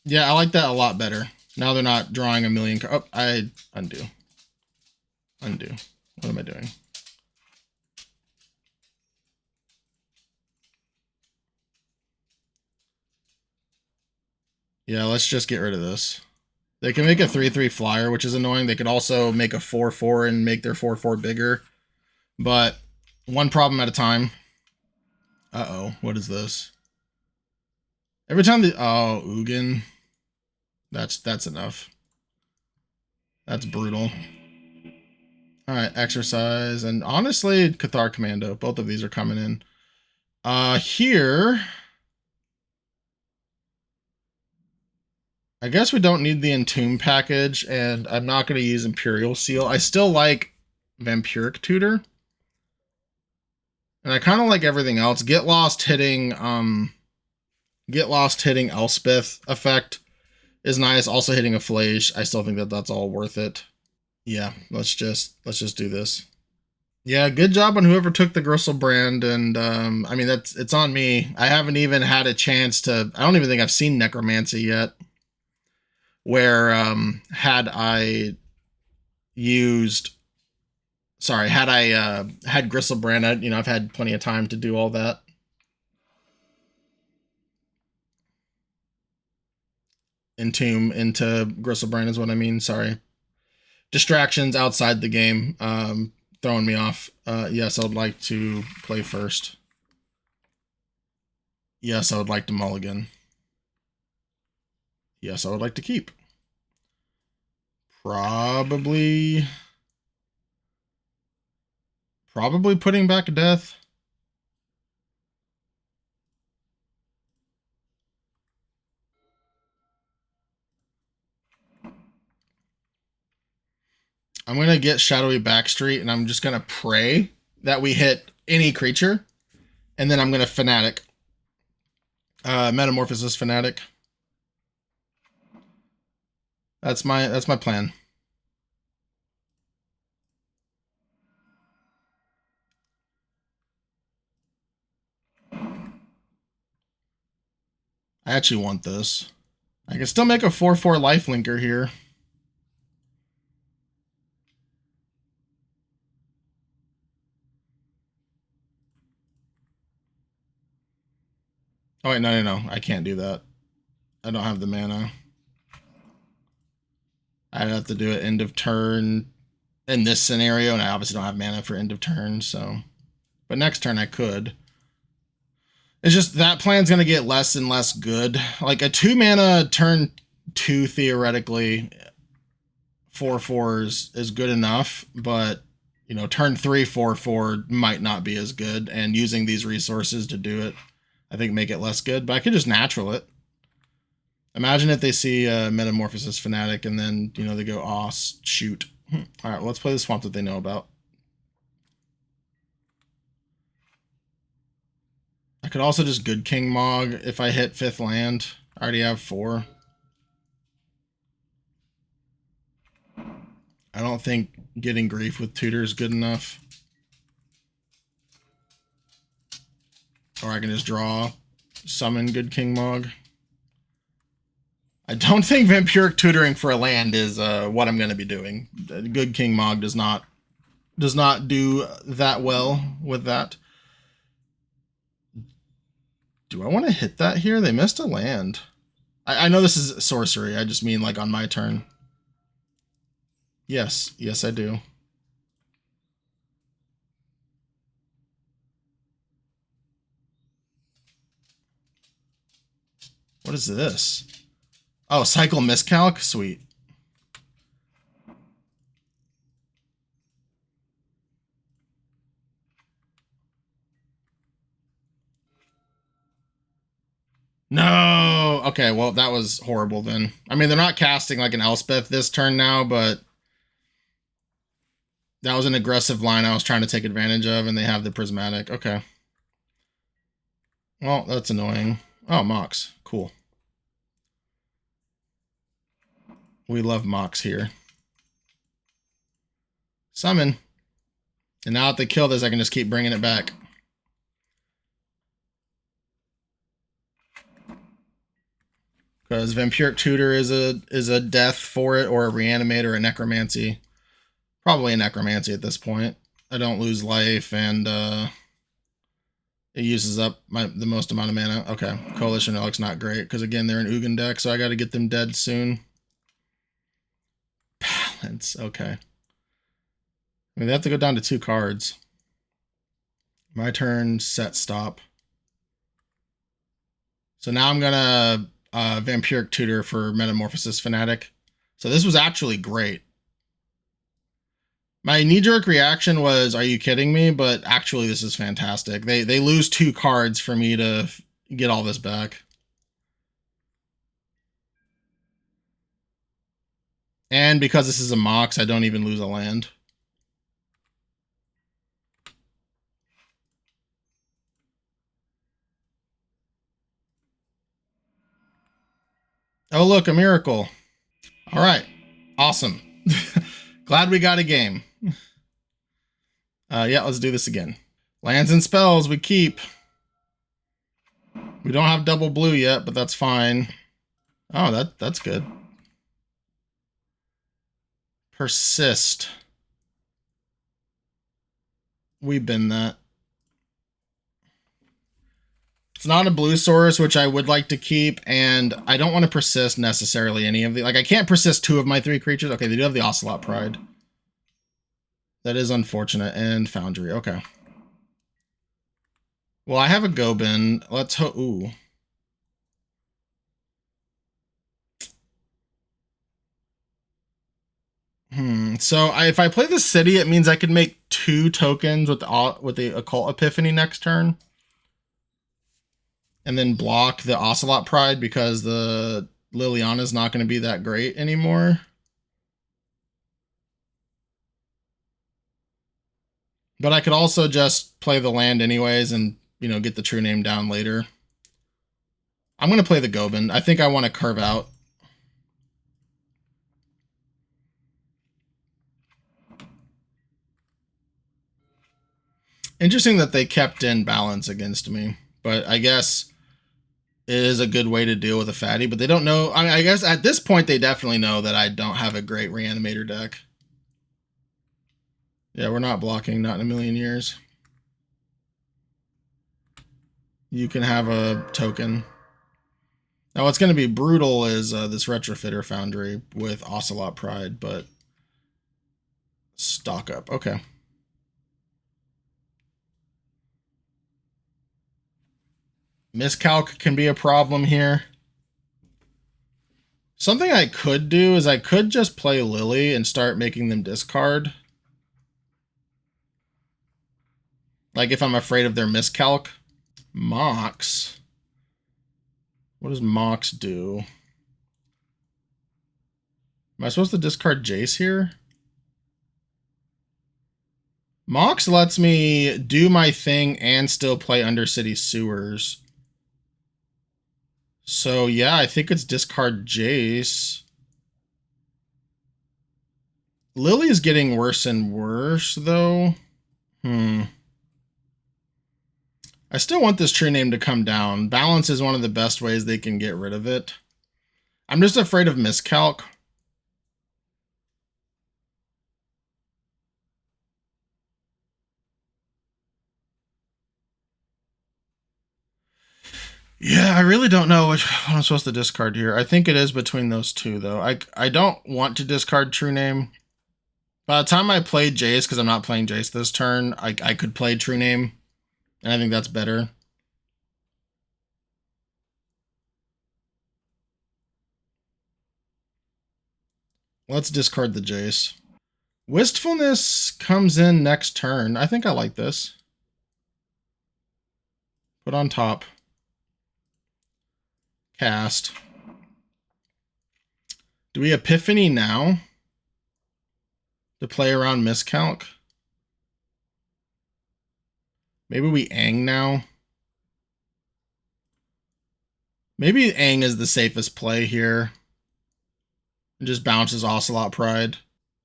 Yeah, I like that a lot better. Now they're not drawing a million cards. Oh, I undo. Undo. What am I doing? Yeah, let's just get rid of this. They can make a 3/3 flyer, which is annoying. They could also make a 4/4 and make their 4/4 bigger. But one problem at a time. Uh-oh, what is this? Every time the... Oh, Ugin. That's enough. That's brutal. Alright, exercise. And honestly, Cathar Commando. Both of these are coming in. Here... I guess we don't need the Entomb package, and I'm not going to use Imperial Seal. I still like Vampiric Tutor. And I kind of like everything else. Get Lost hitting Elspeth effect is nice. Also hitting a Flash. I still think that that's all worth it. Yeah, let's just do this. Yeah, good job on whoever took the Griselbrand, and I mean it's on me. I haven't even had a chance to. I don't even think I've seen Necromancy yet. Where had I had Griselbrand, I've had plenty of time to do all that. Entomb into Griselbrand is what I mean. Sorry. Distractions outside the game throwing me off. Yes, I would like to play first. Yes, I would like to mulligan. Yes, I would like to keep. Probably putting back a death. I'm going to get Shadowy Backstreet, and I'm just going to pray that we hit any creature, and then I'm going to Fanatic. Metamorphosis Fanatic. That's my plan. I actually want this. I can still make a 4/4 lifelinker here. Oh wait, no. I can't do that. I don't have the mana. I'd have to do it end of turn in this scenario, and I obviously don't have mana for end of turn, so. But next turn I could. It's just that plan's going to get less and less good. Like a 2 mana turn 2 theoretically 4/4 is good enough, but turn 3 4/4 might not be as good, and using these resources to do it, I think make it less good. But I could just natural it. Imagine if they see Metamorphosis Fanatic and then they go, "Oh, shoot." All right, well, let's play the swamp that they know about. I could also just Good King Mog if I hit 5th land. I already have 4. I don't think getting Grief with Tutor is good enough. Or I can just draw, summon Good King Mog. I don't think Vampiric Tutoring for a land is what I'm going to be doing. Good King Mog does not do that well with that. Do I want to hit that here? They missed a land. I know this is sorcery. I just mean like on my turn. Yes, I do. What is this? Oh, cycle miscalc? Sweet. No! Okay, well, that was horrible then. I mean, they're not casting like an Elspeth this turn now, but that was an aggressive line I was trying to take advantage of, and they have the Prismatic. Okay. Well, that's annoying. Oh, Mox. Cool. We love Mox here. Summon. And now if they kill this, I can just keep bringing it back. Because Vampiric Tutor is a death for it, or a Reanimate, or a Necromancy. Probably a Necromancy at this point. I don't lose life, and it uses up the most amount of mana. Okay, Coalition Relic's not great, because again, they're an Ugin deck, so I got to get them dead soon. Balance, okay. I mean, they have to go down to 2 cards. My turn, set, stop. So now I'm going to Vampiric Tutor for Metamorphosis Fanatic. So this was actually great. My knee-jerk reaction was, are you kidding me? But actually, this is fantastic. They lose 2 cards for me to get all this back. And because this is a Mox, I don't even lose a land. Oh, look, a miracle. All right. Awesome. Glad we got a game. Yeah, let's do this again. Lands and spells we keep. We don't have double blue yet, but that's fine. Oh, that's good. Persist. We've been that. It's not a blue source, which I would like to keep, and I don't want to persist necessarily any of the... Like, I can't persist 2 of my 3 creatures. Okay, they do have the Ocelot Pride. That is unfortunate. And Foundry. Okay. Well, I have a Gobin. Let's hope... Ooh. So if I play the city, it means I could make 2 tokens with the Occult Epiphany next turn. And then block the Ocelot Pride because the Liliana's not going to be that great anymore. But I could also just play the land anyways and, you know, get the true name down later. I'm going to play the Gobin. I think I want to curve out. Interesting that they kept in balance against me. But I guess it is a good way to deal with a fatty. But they don't know. I mean, I guess at this point, they definitely know that I don't have a great Reanimator deck. Yeah, we're not blocking. Not in a million years. You can have a token. Now, what's going to be brutal is this Retrofitter Foundry with Ocelot Pride, but stock up. Okay. Miscalc can be a problem here. Something I could do is I could just play Lily and start making them discard. Like if I'm afraid of their miscalc. Mox. What does Mox do? Am I supposed to discard Jace here? Mox lets me do my thing and still play Undercity Sewers. So yeah, I think it's discard Jace. Lily is getting worse and worse though. I still want this true name to come down. Balance is one of the best ways they can get rid of it. I'm just afraid of miscalc. Yeah, I really don't know which one I'm supposed to discard here. I think it is between those two, though. I don't want to discard True Name. By the time I played Jace, because I'm not playing Jace this turn, I could play True Name. And I think that's better. Let's discard the Jace. Wistfulness comes in next turn. I think I like this. Put on top. Cast. Do we Epiphany now? To play around miscalc? Maybe we Aang now? Maybe Aang is the safest play here. And just bounces Ocelot Pride.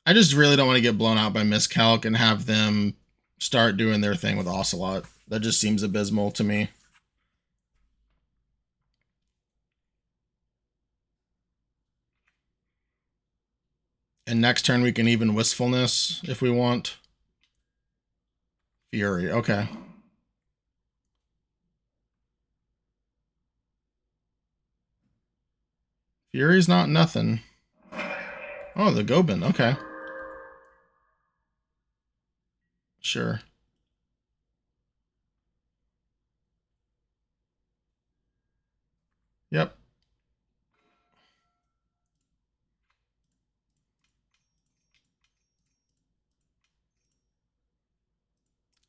I just really don't want to get blown out by miscalc and have them start doing their thing with Ocelot. That just seems abysmal to me. And next turn we can even Wistfulness if we want. Fury, okay. Fury's not nothing. Oh, the Gobin, okay. Sure. Yep.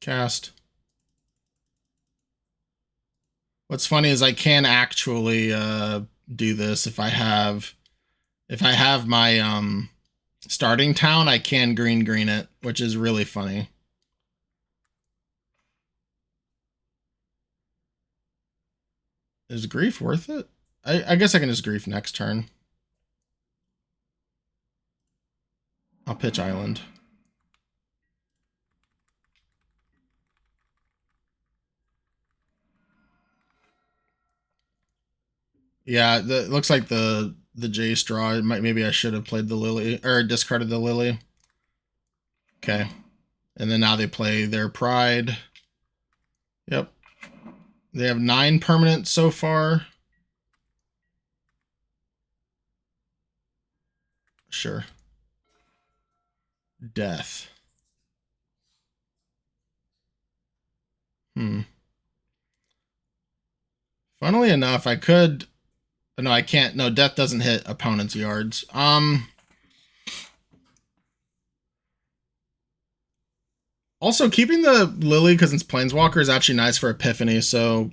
Cast. What's funny is I can actually do this if I have my Starting town, I can green it, which is really funny. Is grief worth it? I guess I can just grief next turn. I'll pitch island. Yeah, it looks like the J straw. Maybe I should have played the lily or discarded the lily. Okay, and then now they play their pride. Yep, they have 9 permanents so far. Sure. Death. Funnily enough, I could. No, I can't. No, death doesn't hit opponent's yards. Also, keeping the lily because it's planeswalker is actually nice for epiphany. So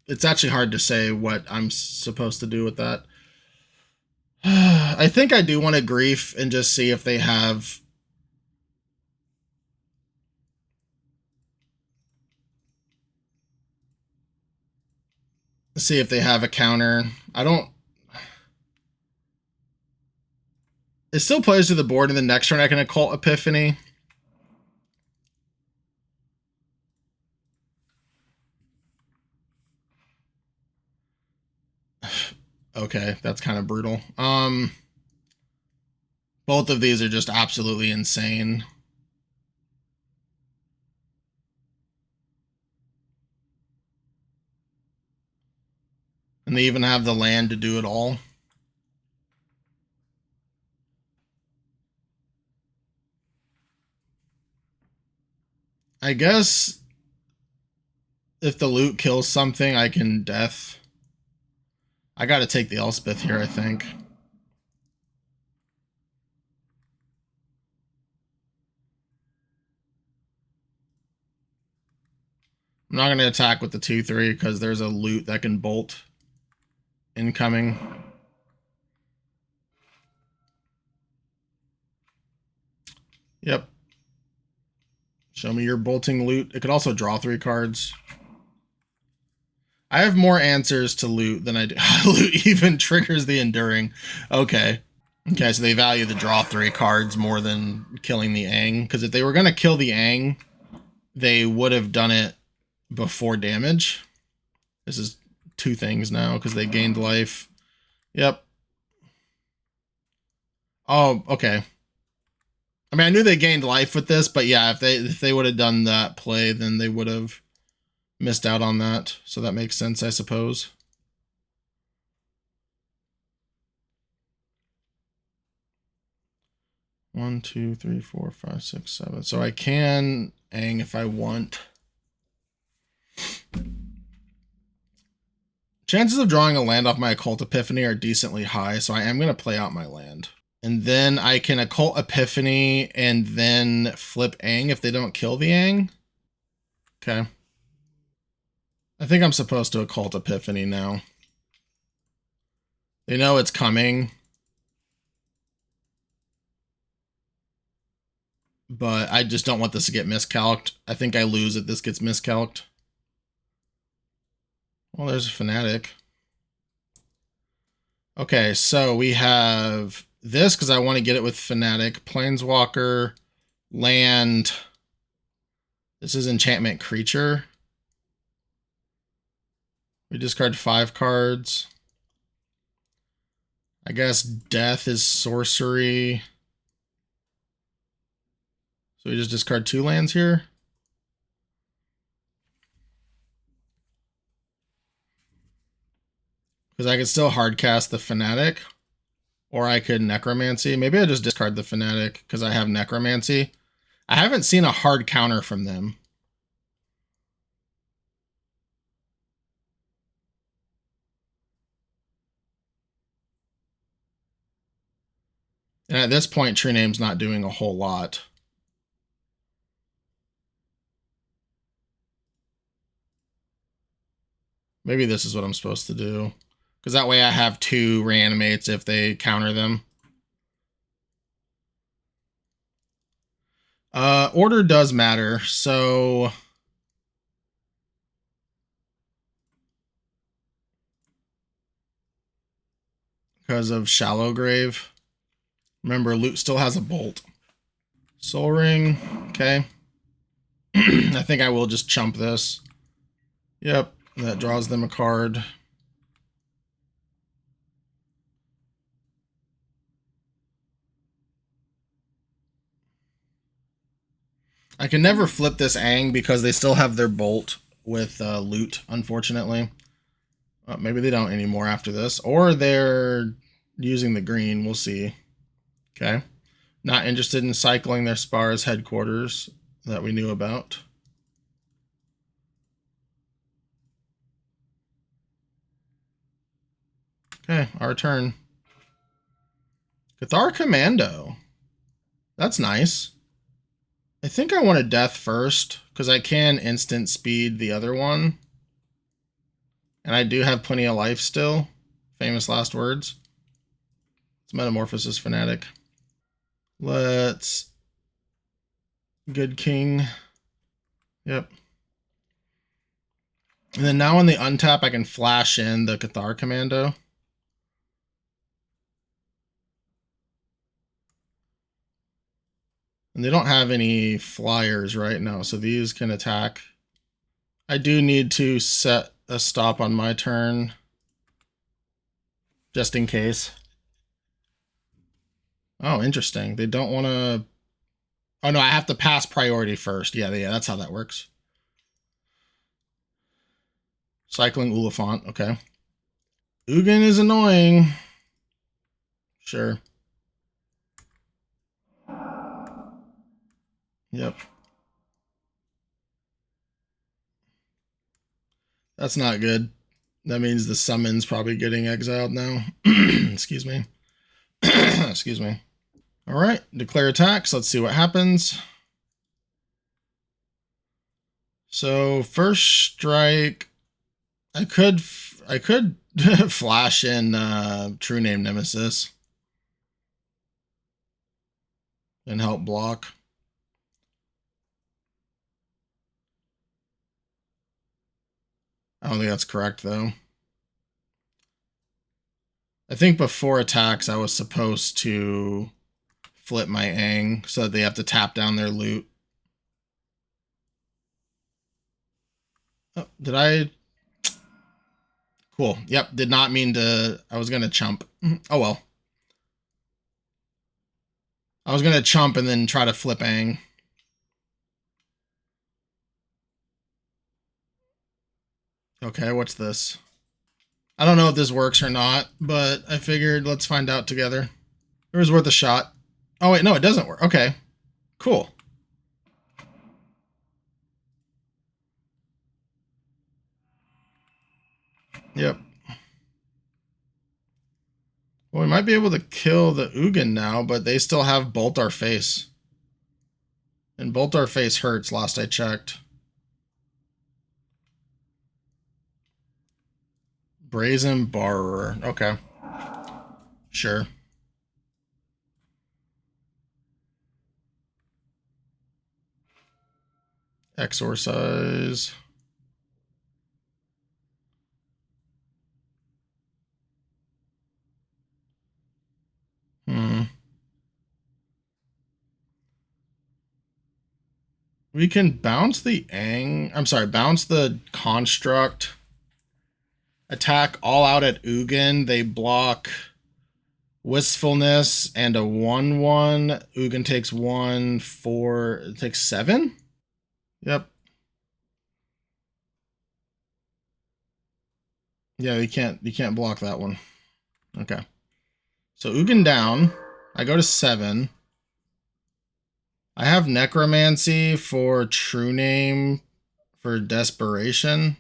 it's actually hard to say what I'm supposed to do with that. I think I do want to grief and just see if they have. See if they have a counter. I don't. It still plays to the board, and the next turn I can occult epiphany. Okay, that's kind of brutal. Both of these are just absolutely insane. And they even have the land to do it all. I guess if the loot kills something, I can death. I gotta take the Elspeth here, I think. I'm not gonna attack with the 2/3 because there's a loot that can bolt incoming. Yep. Show me your bolting loot. It could also draw 3 cards. I have more answers to loot than I do. Loot even triggers the enduring. Okay. Okay, so they value the draw 3 cards more than killing the Aang. Because if they were going to kill the Aang, they would have done it before damage. This is 2 things now because they gained life. Yep. Oh, okay. I mean, I knew they gained life with this, but yeah, if they would have done that play, then they would have missed out on that. So that makes sense, I suppose. One, 2, 3, 4, 5, 6, 7. So I can Aang if I want. Chances of drawing a land off my Occult Epiphany are decently high, so I am going to play out my land. And then I can Occult Epiphany and then flip Aang if they don't kill the Aang. Okay. I think I'm supposed to Occult Epiphany now. They know it's coming. But I just don't want this to get miscalced. I think I lose if this gets miscalced. Well, there's a Fanatic. Okay, so we have this because I want to get it with Fanatic. Planeswalker, land. This is Enchantment Creature. We discard 5 cards. I guess Death is sorcery. So we just discard 2 lands here. Because I could still hardcast the Fanatic. Or I could Necromancy. Maybe I just discard the Fanatic because I have Necromancy. I haven't seen a hard counter from them. And at this point, True Name's not doing a whole lot. Maybe this is what I'm supposed to do. Because that way I have 2 reanimates if they counter them. Order does matter, so because of Shallow Grave. Remember, loot still has a bolt. Soul Ring, okay. I think I will just chump this. Yep, that draws them a card. I can never flip this Ang because they still have their bolt with loot, unfortunately. Maybe they don't anymore after this. Or they're using the green. We'll see. Okay. Not interested in cycling their Spar's headquarters that we knew about. Okay, our turn. Cathar Commando. That's nice. I think I want a death first, because I can instant speed the other one. And I do have plenty of life still. Famous last words. It's Metamorphosis Fanatic. Let's... Good King. Yep. And then now on the untap, I can flash in the Cathar Commando. And they don't have any flyers right now, so these can attack. I do need to set a stop on my turn, just in case. Oh, interesting. They don't want to... Oh, no, I have to pass priority first. Yeah, that's how that works. Cycling Oliphant, okay. Ugin is annoying. Sure. Yep. That's not good. That means the summon's probably getting exiled now. Excuse me. Excuse me. All right, declare attacks. Let's see what happens. So first strike, I could flash in True Name Nemesis and help block. I don't think that's correct though. I think before attacks, I was supposed to flip my Ang so that they have to tap down their loot. Oh, did I? Cool. Yep, did not mean to. I was going to chump. Oh well. I was going to chump and then try to flip Ang. Okay, what's this? I don't know if this works or not, but I figured let's find out together. It was worth a shot. Oh, wait, no, it doesn't work. Okay, cool. Yep. Well, we might be able to kill the Ugin now, but they still have Bolt Our Face. And Bolt Our Face hurts, last I checked. Brazen Borrower. Okay. Sure. Exorcise. We can bounce the bounce the Construct. Attack all out at Ugin. They block Wistfulness and a 1/1. Ugin takes 1, 4, it takes 7? Yep. Yeah, you can't block that one. Okay. So Ugin down. I go to 7. I have Necromancy for True Name for Desperation.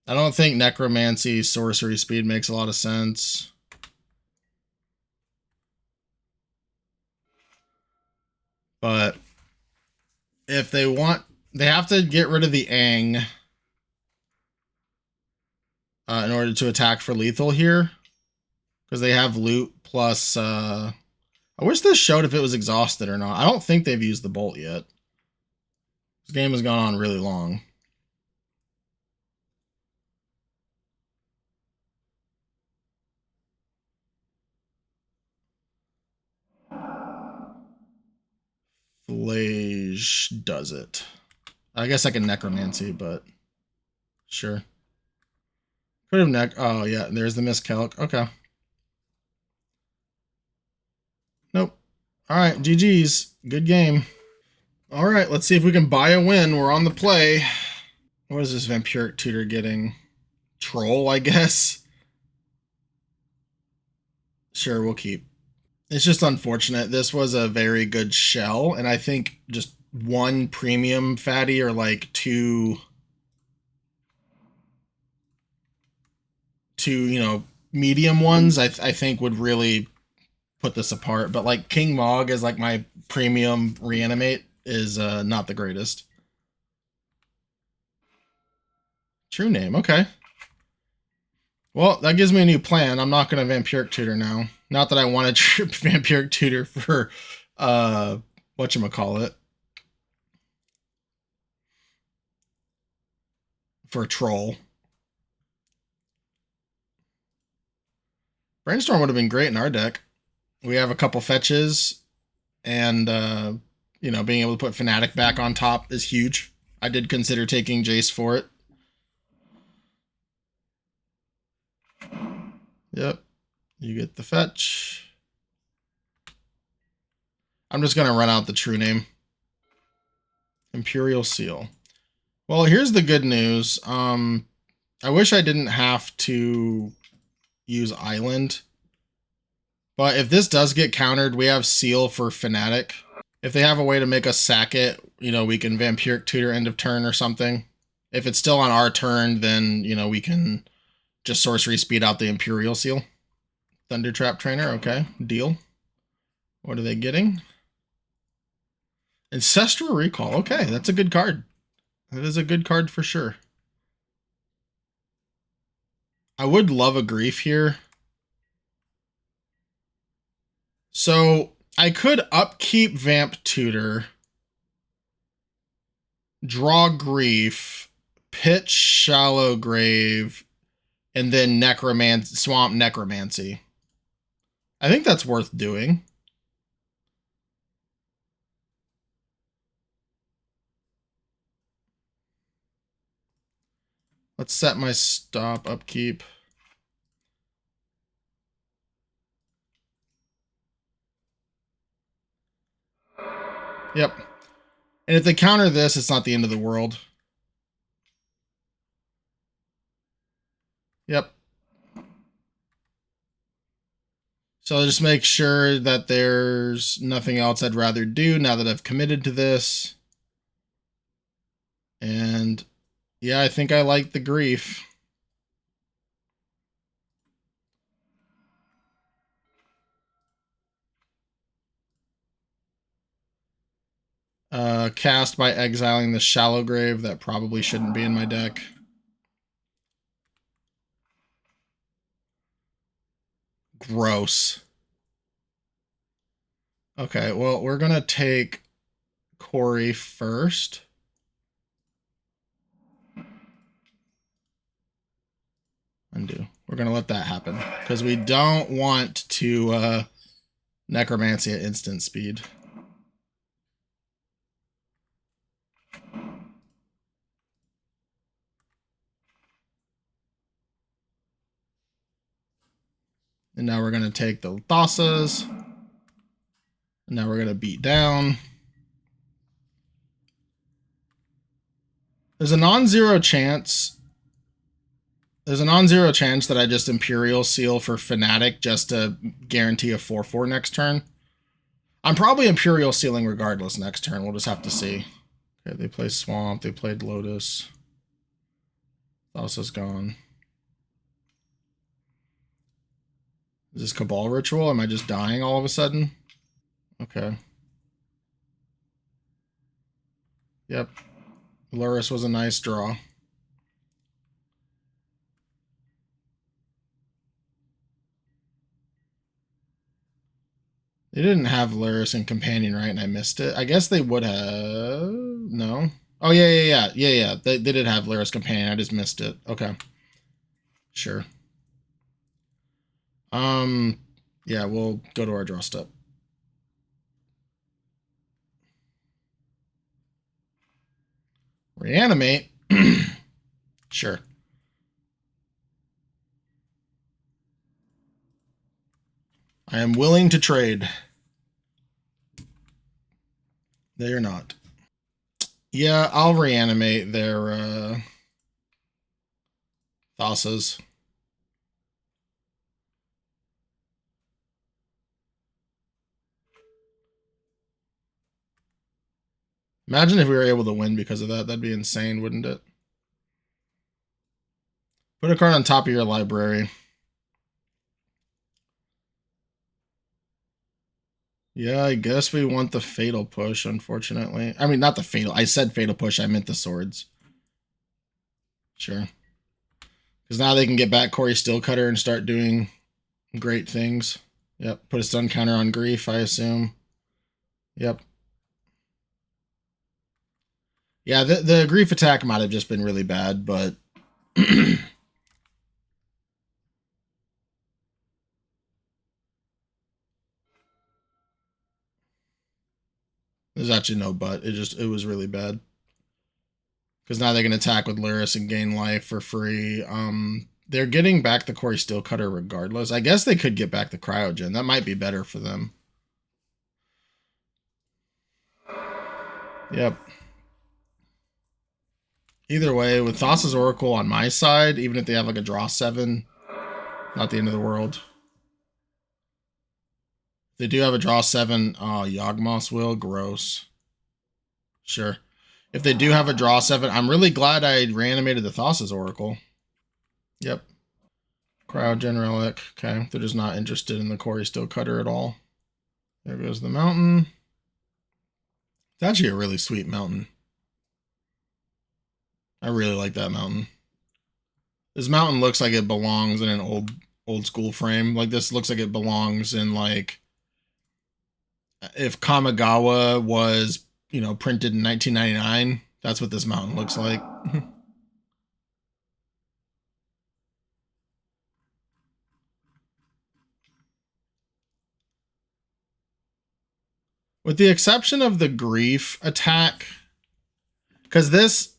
I don't think Necromancy sorcery speed makes a lot of sense. But if they want, they have to get rid of the Ang in order to attack for lethal here. Because they have loot plus I wish this showed if it was exhausted or not. I don't think they've used the bolt yet. This game has gone on really long. Flage does it. I guess I can necromancy, but sure. Could have oh yeah, there's the miscalc. Okay. Nope. Alright, GG's. Good game. Alright, let's see if we can buy a win. We're on the play. What is this Vampiric Tutor getting? Troll, I guess? Sure, we'll keep. It's just unfortunate. This was a very good shell, and I think just one premium fatty or like two, you know, medium ones, I think would really put this apart. But like King Mog as like my premium reanimate is not the greatest. True name, okay. Well, that gives me a new plan. I'm not going to Vampiric Tutor now. Not that I want to Vampiric Tutor for, whatchamacallit. For Troll. Brainstorm would have been great in our deck. We have a couple fetches, and, you know, being able to put Fnatic back on top is huge. I did consider taking Jace for it. Yep. You get the fetch. I'm just going to run out the true name. Imperial Seal. Well, here's the good news. I wish I didn't have to use Island. But if this does get countered, we have Seal for Fnatic. If they have a way to make us sack it, you know, we can Vampiric Tutor end of turn or something. If it's still on our turn, then, you know, we can just sorcery speed out the Imperial Seal. Thunder Trap Trainer, okay, deal. What are they getting? Ancestral Recall, okay, that's a good card. That is a good card for sure. I would love a Grief here. So I could upkeep Vamp Tutor, draw Grief, pitch Shallow Grave, and then Swamp Necromancy. I think that's worth doing. Let's set my stop upkeep. Yep. And if they counter this, it's not the end of the world. Yep. So I'll just make sure that there's nothing else I'd rather do now that I've committed to this. And yeah, I think I like the Grief. Cast by exiling the Shallow Grave. That probably shouldn't be in my deck. Gross. Okay, well, we're going to take Corey first. Undo. We're going to let that happen because we don't want to Necromancy at instant speed. And now we're going to take the Thasas. And now we're going to beat down. There's a non-zero chance. There's a non-zero chance that I just Imperial Seal for Fnatic just to guarantee a 4/4 next turn. I'm probably Imperial Sealing regardless next turn. We'll just have to see. Okay, they play Swamp. They played Lotus. Thasa's gone. Is this Cabal Ritual? Am I just dying all of a sudden? Okay. Yep. Luris was a nice draw. They didn't have Luris and Companion, right? And I missed it. I guess they would have. No. Oh, yeah. They did have Luris Companion. I just missed it. Okay. Sure. Yeah, we'll go to our draw step. Reanimate. Sure. I am willing to trade. They are not. Yeah, I'll reanimate their Thassa's. Imagine if we were able to win because of that. That'd be insane, wouldn't it? Put a card on top of your library. Yeah, I guess we want the Fatal Push, unfortunately. I mean, not the Fatal. I said Fatal Push. I meant the swords. Sure. Because now they can get back Corey Stillcutter and start doing great things. Yep. Put a stun counter on Grief, I assume. Yep. Yeah, the Grief attack might have just been really bad, but... There's actually no but. It was really bad. Because now they can attack with Luris and gain life for free. They're getting back the Corey Stillcutter regardless. I guess they could get back the Cryogen. That might be better for them. Yep. Either way, with Thassa's Oracle on my side, even if they have like a draw 7, not the end of the world. They do have a draw 7. Oh, Yawgmoth's Will. Gross. Sure. If they do have a draw 7, I'm really glad I reanimated the Thassa's Oracle. Yep. Cryogen Relic. Okay. They're just not interested in the Corey Stillcutter at all. There goes the mountain. It's actually a really sweet mountain. I really like that mountain. This mountain looks like it belongs in an old school frame. Like this looks like it belongs in like if Kamigawa was, you know, printed in 1999. That's what this mountain looks like. With the exception of the Grief attack, because this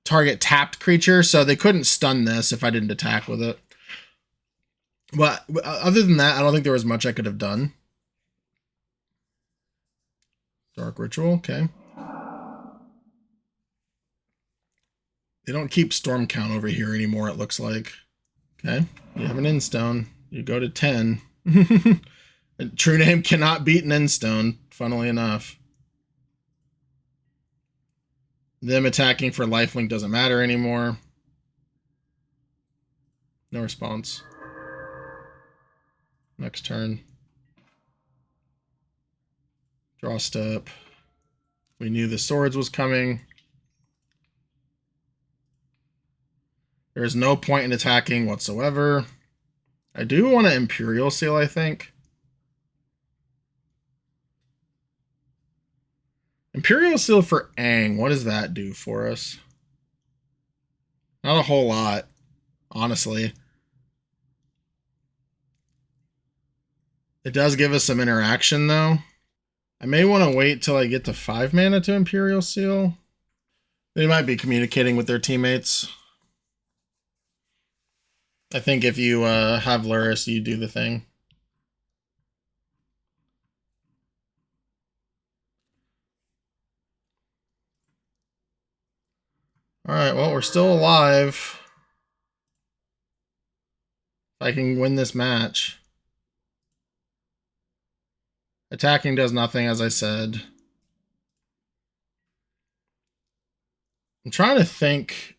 target tapped creature, so they couldn't stun this if I didn't attack with it. But other than that, I don't think there was much I could have done. Dark Ritual, okay. They don't keep Storm Count over here anymore, it looks like. Okay, you have an Endstone. You go to 10. True Name cannot beat an Endstone, funnily enough. Them attacking for lifelink doesn't matter anymore. No response. Next turn. Draw step. We knew the swords was coming. There is no point in attacking whatsoever. I do want an Imperial Seal, I think. Imperial Seal for Aang. What does that do for us? Not a whole lot, honestly. It does give us some interaction, though. I may want to wait till I get to 5 mana to Imperial Seal. They might be communicating with their teammates. I think if you have Luris, you do the thing. Alright, well, we're still alive. If I can win this match. Attacking does nothing, as I said. I'm trying to think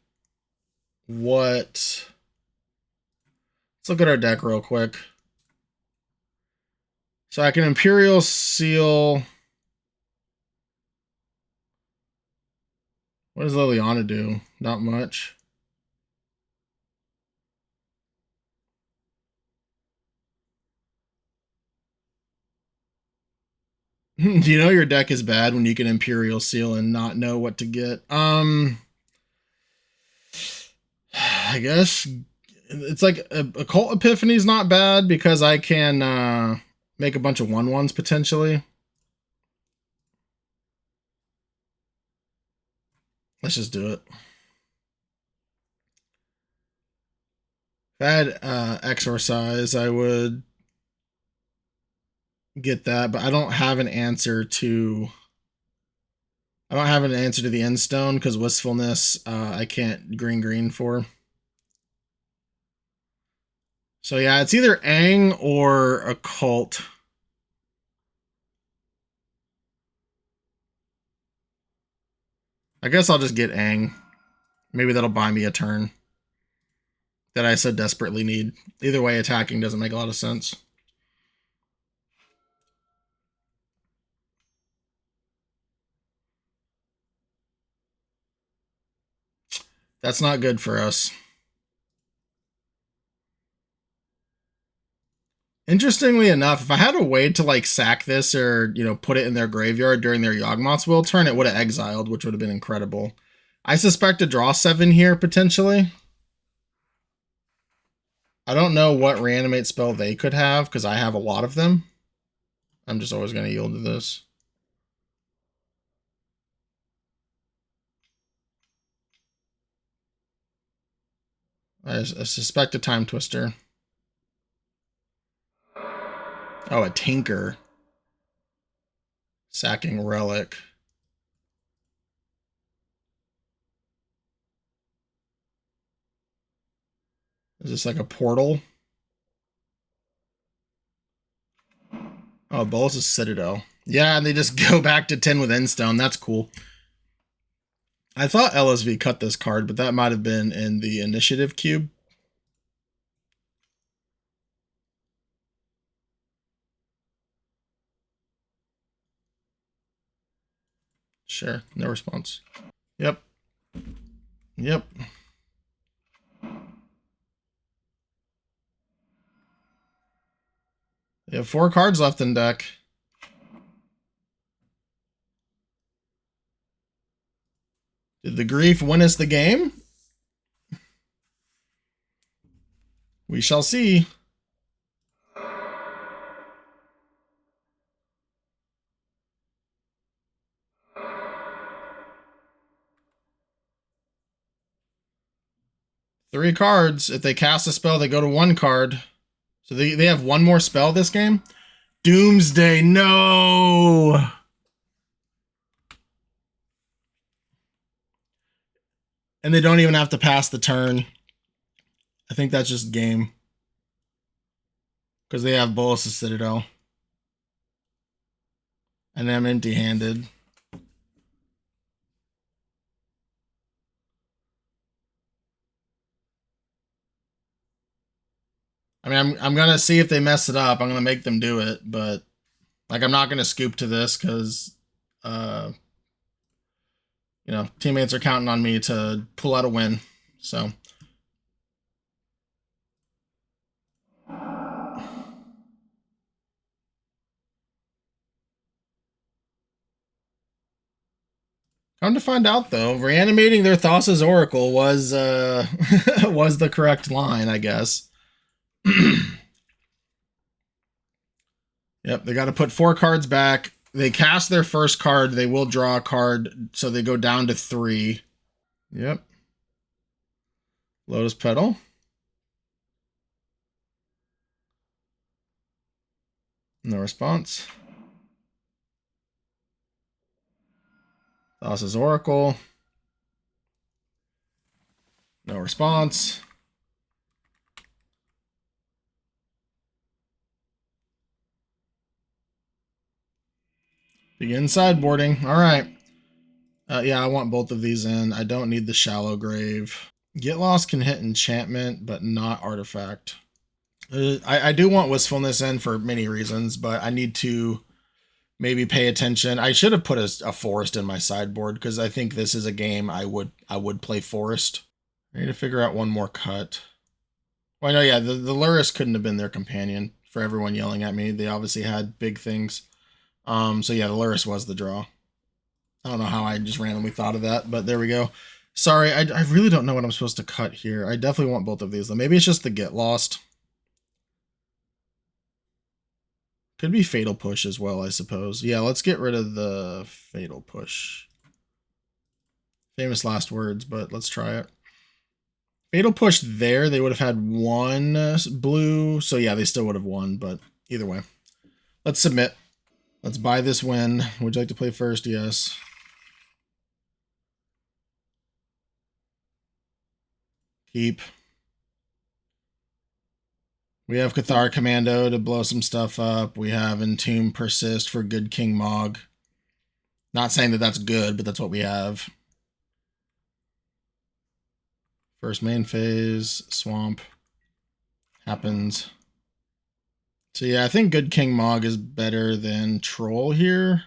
what... Let's look at our deck real quick. So I can Imperial Seal... What does Liliana do? Not much. Do you know your deck is bad when you can Imperial Seal and not know what to get? I guess it's like Occult Epiphany is not bad because I can make a bunch of 1/1s potentially. Let's just do it. If I had Exorcise, I would get that, but I don't have an answer to... I don't have an answer to the End Stone because Wistfulness I can't green for. So yeah, it's either Aang or Occult. I guess I'll just get Aang. Maybe that'll buy me a turn that I so desperately need. Either way, attacking doesn't make a lot of sense. That's not good for us. Interestingly enough, if I had a way to like sack this or, you know, put it in their graveyard during their Yawgmoth's Will turn, it would have exiled, which would have been incredible. I suspect a draw 7 here, potentially. I don't know what reanimate spell they could have, because I have a lot of them. I'm just always going to yield to this. I suspect a Time Twister. Oh, a Tinker. Sacking Relic. Is this like a portal? Oh, Bolas' Citadel. Yeah, and they just go back to 10 with Endstone. That's cool. I thought LSV cut this card, but that might have been in the initiative cube. Sure, no response. Yep. Yep. They have 4 cards left in deck. Did the grief win us the game? We shall see. Three cards. If they cast a spell, they go to 1 card. So they have 1 more spell this game? Doomsday, no! And they don't even have to pass the turn. I think that's just game. Because they have Bolas' Citadel. And I'm empty-handed. I mean, I'm going to see if they mess it up. I'm going to make them do it. But, like, I'm not going to scoop to this because, you know, teammates are counting on me to pull out a win. So... Come to find out, though, reanimating their Thassa's Oracle was was the correct line, I guess. Yep, they got to put 4 cards back. They cast their first card. They will draw a card, so they go down to 3. Yep. Lotus Petal. No response. Thassa's Oracle. No response. Begin sideboarding. All right. Yeah, I want both of these in. I don't need the Shallow Grave. Get Lost can hit enchantment, but not artifact. I do want Wistfulness in for many reasons, but I need to maybe pay attention. I should have put a forest in my sideboard because I think this is a game I would play forest. I need to figure out one more cut. Well, no, yeah, the Luris couldn't have been their companion for everyone yelling at me. They obviously had big things. So yeah, the Luris was the draw. I don't know how I just randomly thought of that, but there we go. Sorry, I really don't know what I'm supposed to cut here. I definitely want both of these, though. Maybe it's just the get lost. Could be Fatal Push as well, I suppose. Yeah, let's get rid of the Fatal Push. Famous last words, but let's try it. Fatal Push there, they would have had one blue. So yeah, they still would have won, but either way. Let's submit. Let's buy this win. Would you like to play first? Yes. Keep. We have Cathar Commando to blow some stuff up. We have Entomb Persist for good King Mog. Not saying that that's good, but that's what we have. First main phase, Swamp. Happens. So yeah, I think good King Mog is better than Troll here.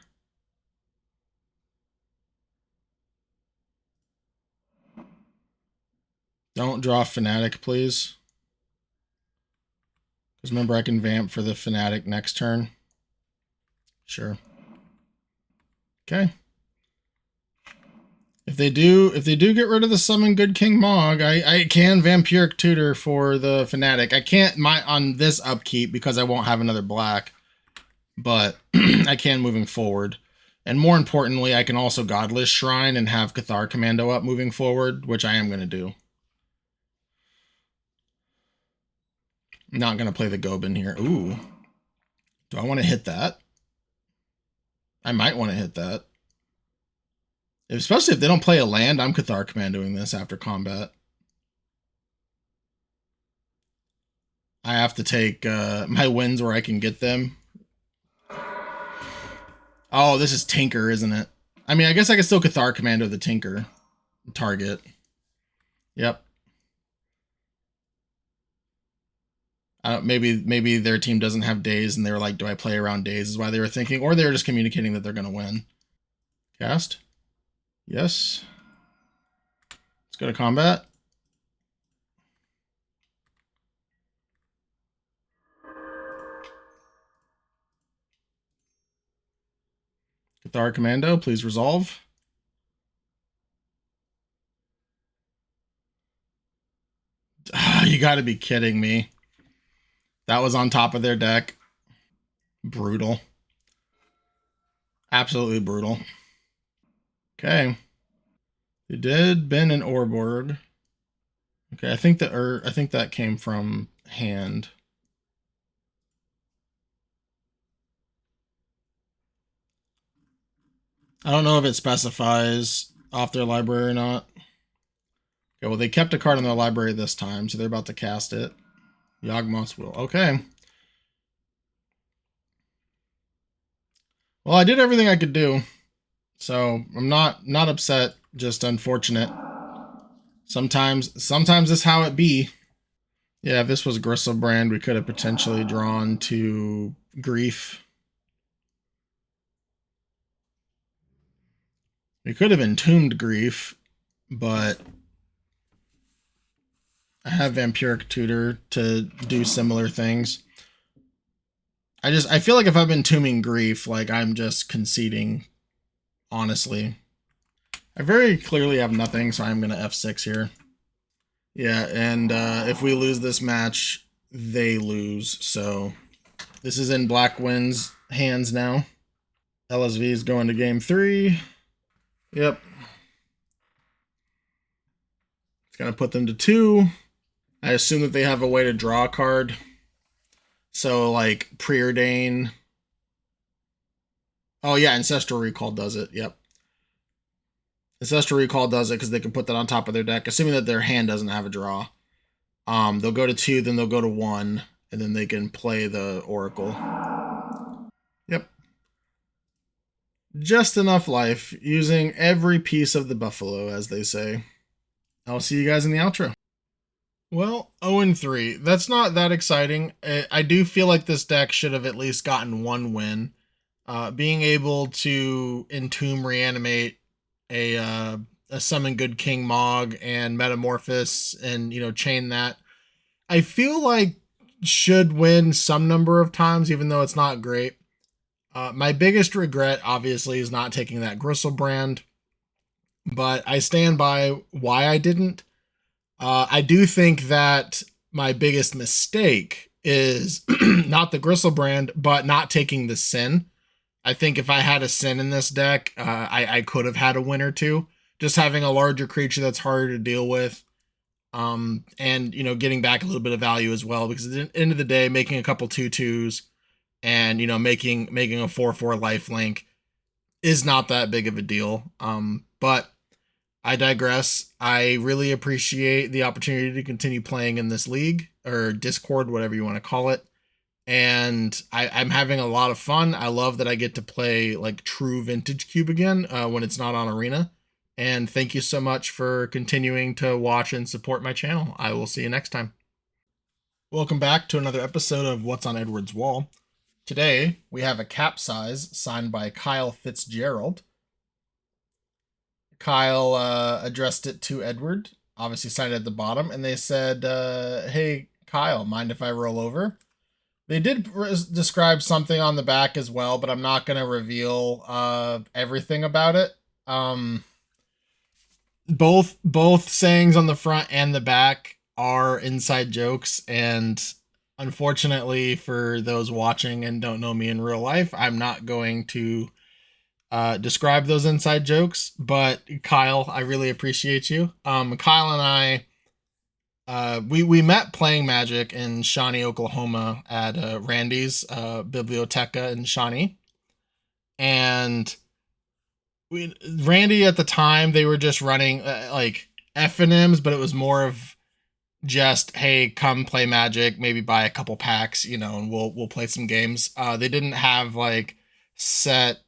Don't draw Fnatic, please. Because remember, I can vamp for the Fnatic next turn. Sure. Okay. If they do get rid of the summon good King Mog, I can Vampiric Tutor for the Fnatic. I can't on this upkeep because I won't have another black. But I can moving forward. And more importantly, I can also Godless Shrine and have Cathar Commando up moving forward, which I am going to do. I'm not going to play the Gobin here. Ooh. Do I want to hit that? I might want to hit that. Especially if they don't play a land, I'm Cathar Commandoing this after combat. I have to take my wins where I can get them. Oh, this is Tinker, isn't it? I mean, I guess I can still Cathar Commando the Tinker target. Yep. Maybe their team doesn't have days and they were like, do I play around days is why they were thinking, or they were just communicating that they're going to win. Cast. Yes. Let's go to combat. Cathar Commando, please resolve. You got to be kidding me. That was on top of their deck. Brutal. Absolutely brutal. Okay. They did Ben and Orborg. Okay, I think that came from hand. I don't know if it specifies off their library or not. Okay, well, they kept a card in their library this time, so they're about to cast it. Yawgmoth's Will. Okay. Well, I did everything I could do. So I'm not upset, just unfortunate. Sometimes this is how it be. Yeah, if this was Griselbrand, we could have potentially drawn to Grief. We could have entombed Grief, but I have Vampiric Tutor to do similar things. I feel like if I'm entombing Grief, like I'm just conceding, honestly. I very clearly have nothing, so I'm going to F6 here. Yeah, and if we lose this match, they lose. So this is in Blackwind's hands now. LSV is going to game 3. Yep. It's going to put them to 2. I assume that they have a way to draw a card. So, like, Preordain. Oh, yeah, Ancestral Recall does it. Yep. Ancestral Recall does it because they can put that on top of their deck, assuming that their hand doesn't have a draw. They'll go to 2, then they'll go to 1, and then they can play the Oracle. Yep. Just enough life, using every piece of the buffalo, as they say. I'll see you guys in the outro. Well, 0-3. That's not that exciting. I do feel like this deck should have at least gotten one win. Being able to Entomb Reanimate a Summon Good King Mog and Metamorphosis and, chain that, I feel like should win some number of times, even though it's not great. My biggest regret, obviously, is not taking that Griselbrand, but I stand by why I didn't. I do think that my biggest mistake is not the Griselbrand, but not taking the Sin. I think if I had a Sin in this deck, I could have had a win or two. Just having a larger creature that's harder to deal with, and getting back a little bit of value as well. Because at the end of the day, making a couple 2/2s and making a 4/4 lifelink is not that big of a deal. But I digress. I really appreciate the opportunity to continue playing in this league or Discord, whatever you want to call it. And I'm having a lot of fun. I love that I get to play like true vintage cube again when it's not on Arena. And thank you so much for continuing to watch and support my channel. I will see you next time. Welcome back to another episode of What's on Edward's Wall. Today, we have a capsize signed by Kyle Fitzgerald. Kyle addressed it to Edward, obviously signed it at the bottom, and they said, hey, Kyle, mind if I roll over? They did describe something on the back as well, but I'm not going to reveal everything about it. Both sayings on the front and the back are inside jokes, and unfortunately for those watching and don't know me in real life, I'm not going to describe those inside jokes. But Kyle, I really appreciate you. Kyle and I, we met playing Magic in Shawnee, Oklahoma at Randy's Biblioteca in Shawnee. And Randy at the time, they were just running like FNMs, but it was more of just, hey, come play Magic, maybe buy a couple packs, and we'll play some games. They didn't have like set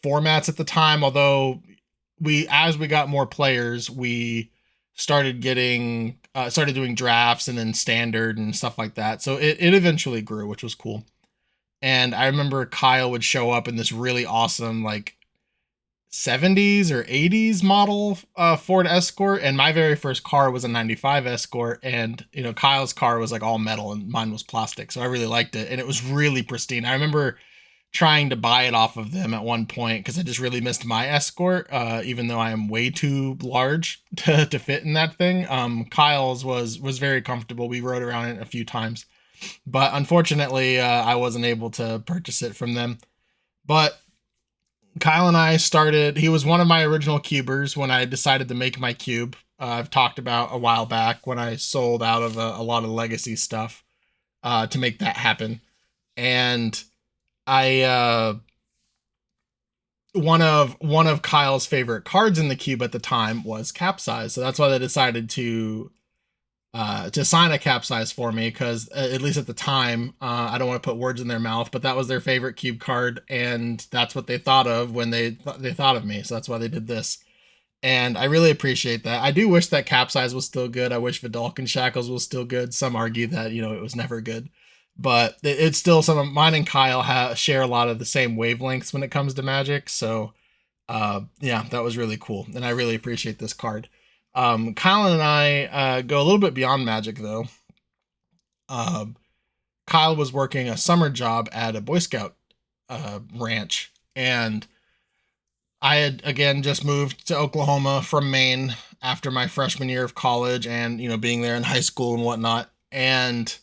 formats at the time, although as we got more players, we started doing drafts and then standard and stuff like that. So it eventually grew, which was cool. And I remember Kyle would show up in this really awesome like 70s or 80s model Ford Escort, and my very first car was a 95 Escort, and Kyle's car was like all metal and mine was plastic, so I really liked it, and it was really pristine. I remember trying to buy it off of them at one point because I just really missed my Escort, even though I am way too large to fit in that thing. Kyle's was very comfortable. We rode around it a few times, but unfortunately I wasn't able to purchase it from them. But Kyle and I started, he was one of my original cubers when I decided to make my cube. I've talked about a while back when I sold out of a lot of legacy stuff to make that happen. And I one of Kyle's favorite cards in the cube at the time was Capsize. So that's why they decided to sign a Capsize for me, because at least at the time, I don't want to put words in their mouth, but that was their favorite cube card, and that's what they thought of when they thought of me. So that's why they did this, and I really appreciate that. I do wish that Capsize was still good. I wish Vidalcan Shackles was still good. Some argue that it was never good, but it's still, some of mine and Kyle share a lot of the same wavelengths when it comes to Magic. So yeah, that was really cool, and I really appreciate this card. Kyle and I go a little bit beyond Magic, though. Kyle was working a summer job at a Boy Scout ranch, and I had, again, just moved to Oklahoma from Maine after my freshman year of college, and being there in high school and whatnot, and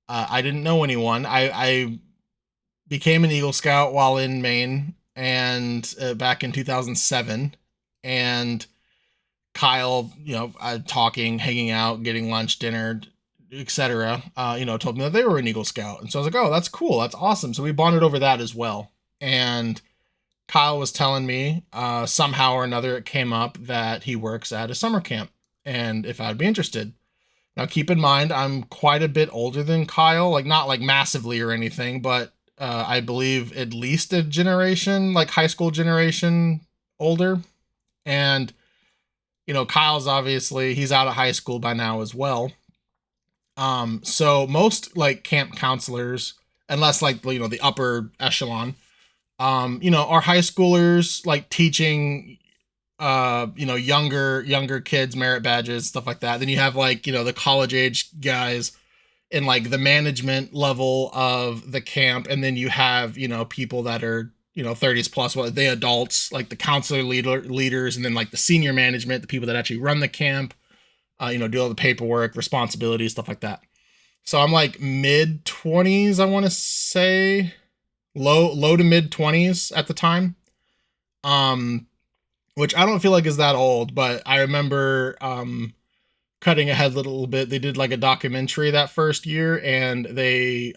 I didn't know anyone. I became an Eagle Scout while in Maine, and back in 2007, and Kyle, talking, hanging out, getting lunch, dinner, etc., told me that they were an Eagle Scout. And so I was like, oh, that's cool. That's awesome. So we bonded over that as well. And Kyle was telling me somehow or another it came up that he works at a summer camp and if I'd be interested. Now, keep in mind, I'm quite a bit older than Kyle, like not like massively or anything, but I believe at least a generation, like high school generation older. And Kyle's obviously, he's out of high school by now as well. So most like camp counselors, unless like, the upper echelon, are high schoolers, like teaching, younger kids merit badges, stuff like that. Then you have like, the college age guys, in like the management level of the camp, and then you have, you know, people that are, you know, 30s plus, well, the adults, like the counselor leaders, and then like the senior management, the people that actually run the camp, you know, do all the paperwork, responsibilities, stuff like that. So I'm like mid 20s, I want to say, low to mid 20s at the time. Which I don't feel like is that old, but I remember cutting ahead a little bit. They did like a documentary that first year, and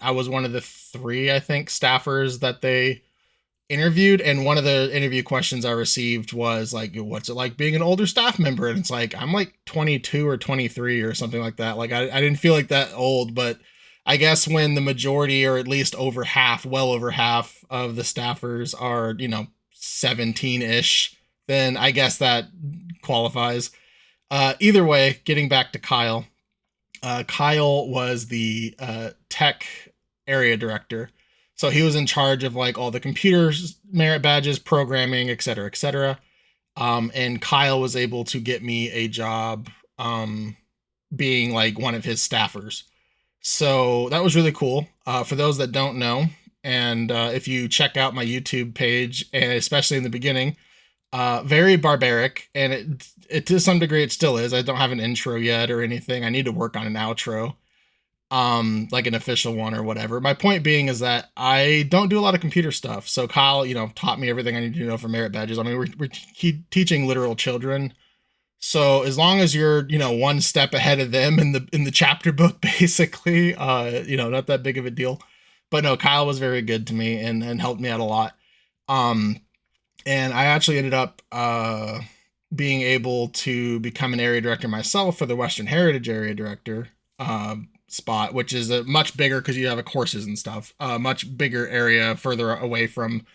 I was one of the 3, I think, staffers that they interviewed, and one of the interview questions I received was like, what's it like being an older staff member? And it's like, I'm like 22 or 23 or something like that. Like I didn't feel like that old, but I guess when the majority, or at least over half, well over half of the staffers are, you know, 17-ish, then I guess that qualifies. Either way, getting back to Kyle. Kyle was the tech area director. So he was in charge of like all the computers, merit badges, programming, et cetera, et cetera. And Kyle was able to get me a job being like one of his staffers. So that was really cool. For those that don't know, and if you check out my YouTube page, and especially in the beginning, very barbaric, and it to some degree it still is. I don't have an intro yet or anything. I need to work on an outro, like an official one or whatever. My point being is that I don't do a lot of computer stuff. So Kyle, you know, taught me everything I need to know for merit badges. I mean, we're teaching literal children. So as long as you're, you know, one step ahead of them in the chapter book, basically, you know, not that big of a deal. But no, Kyle was very good to me and helped me out a lot. And I actually ended up being able to become an area director myself for the Western Heritage area director spot, which is a much bigger, because you have courses and stuff, much bigger area further away from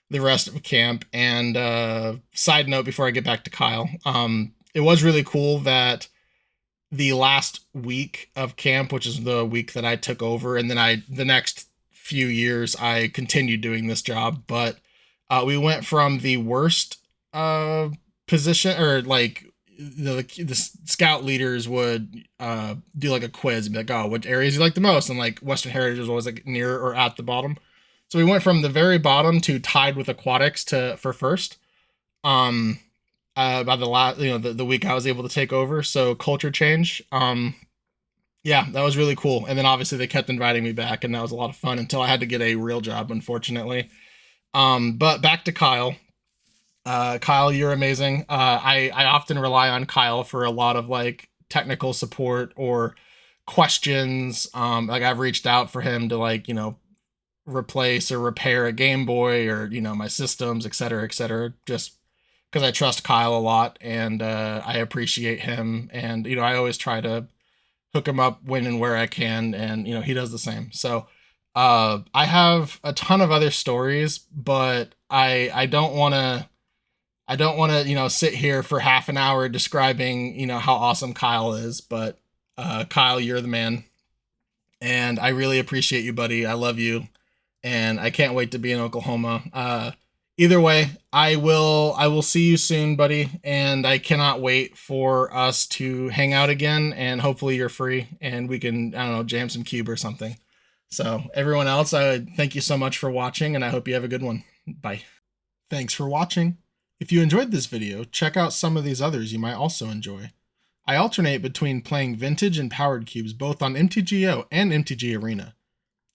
the rest of camp. And side note before I get back to Kyle, it was really cool that the last week of camp, which is the week that I took over, and then the next few years I continued doing this job, but we went from the worst position, or like the scout leaders would do like a quiz and be like, oh, what areas you like the most? And like Western Heritage was always like near or at the bottom. So we went from the very bottom to tied with aquatics for first. By the last, you know, the week I was able to take over. So culture change. Yeah, that was really cool. And then obviously they kept inviting me back, and that was a lot of fun until I had to get a real job, unfortunately. But back to Kyle. Kyle, you're amazing. I often rely on Kyle for a lot of like technical support or questions. Like I've reached out for him to, like, you know, replace or repair a Game Boy, or, you know, my systems, et cetera, just because I trust Kyle a lot, and I appreciate him. And, you know, I always try to hook him up when and where I can, and, you know, he does the same. So I have a ton of other stories, but I don't want to, you know, sit here for half an hour describing, you know, how awesome Kyle is. But Kyle, you're the man, and I really appreciate you, buddy. I love you, and I can't wait to be in Oklahoma. Either way, I will see you soon, buddy, and I cannot wait for us to hang out again, and hopefully you're free and we can, I don't know, jam some cube or something. So everyone else, I thank you so much for watching, and I hope you have a good one. Bye. Thanks for watching. If you enjoyed this video, check out some of these others you might also enjoy. I alternate between playing vintage and powered cubes both on MTGO and MTG Arena.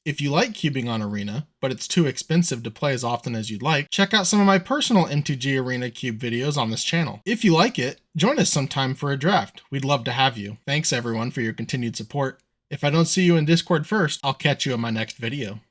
If you like cubing on Arena, but it's too expensive to play as often as you'd like, check out some of my personal MTG Arena cube videos on this channel. If you like it, join us sometime for a draft. We'd love to have you. Thanks everyone for your continued support. If I don't see you in Discord first, I'll catch you in my next video.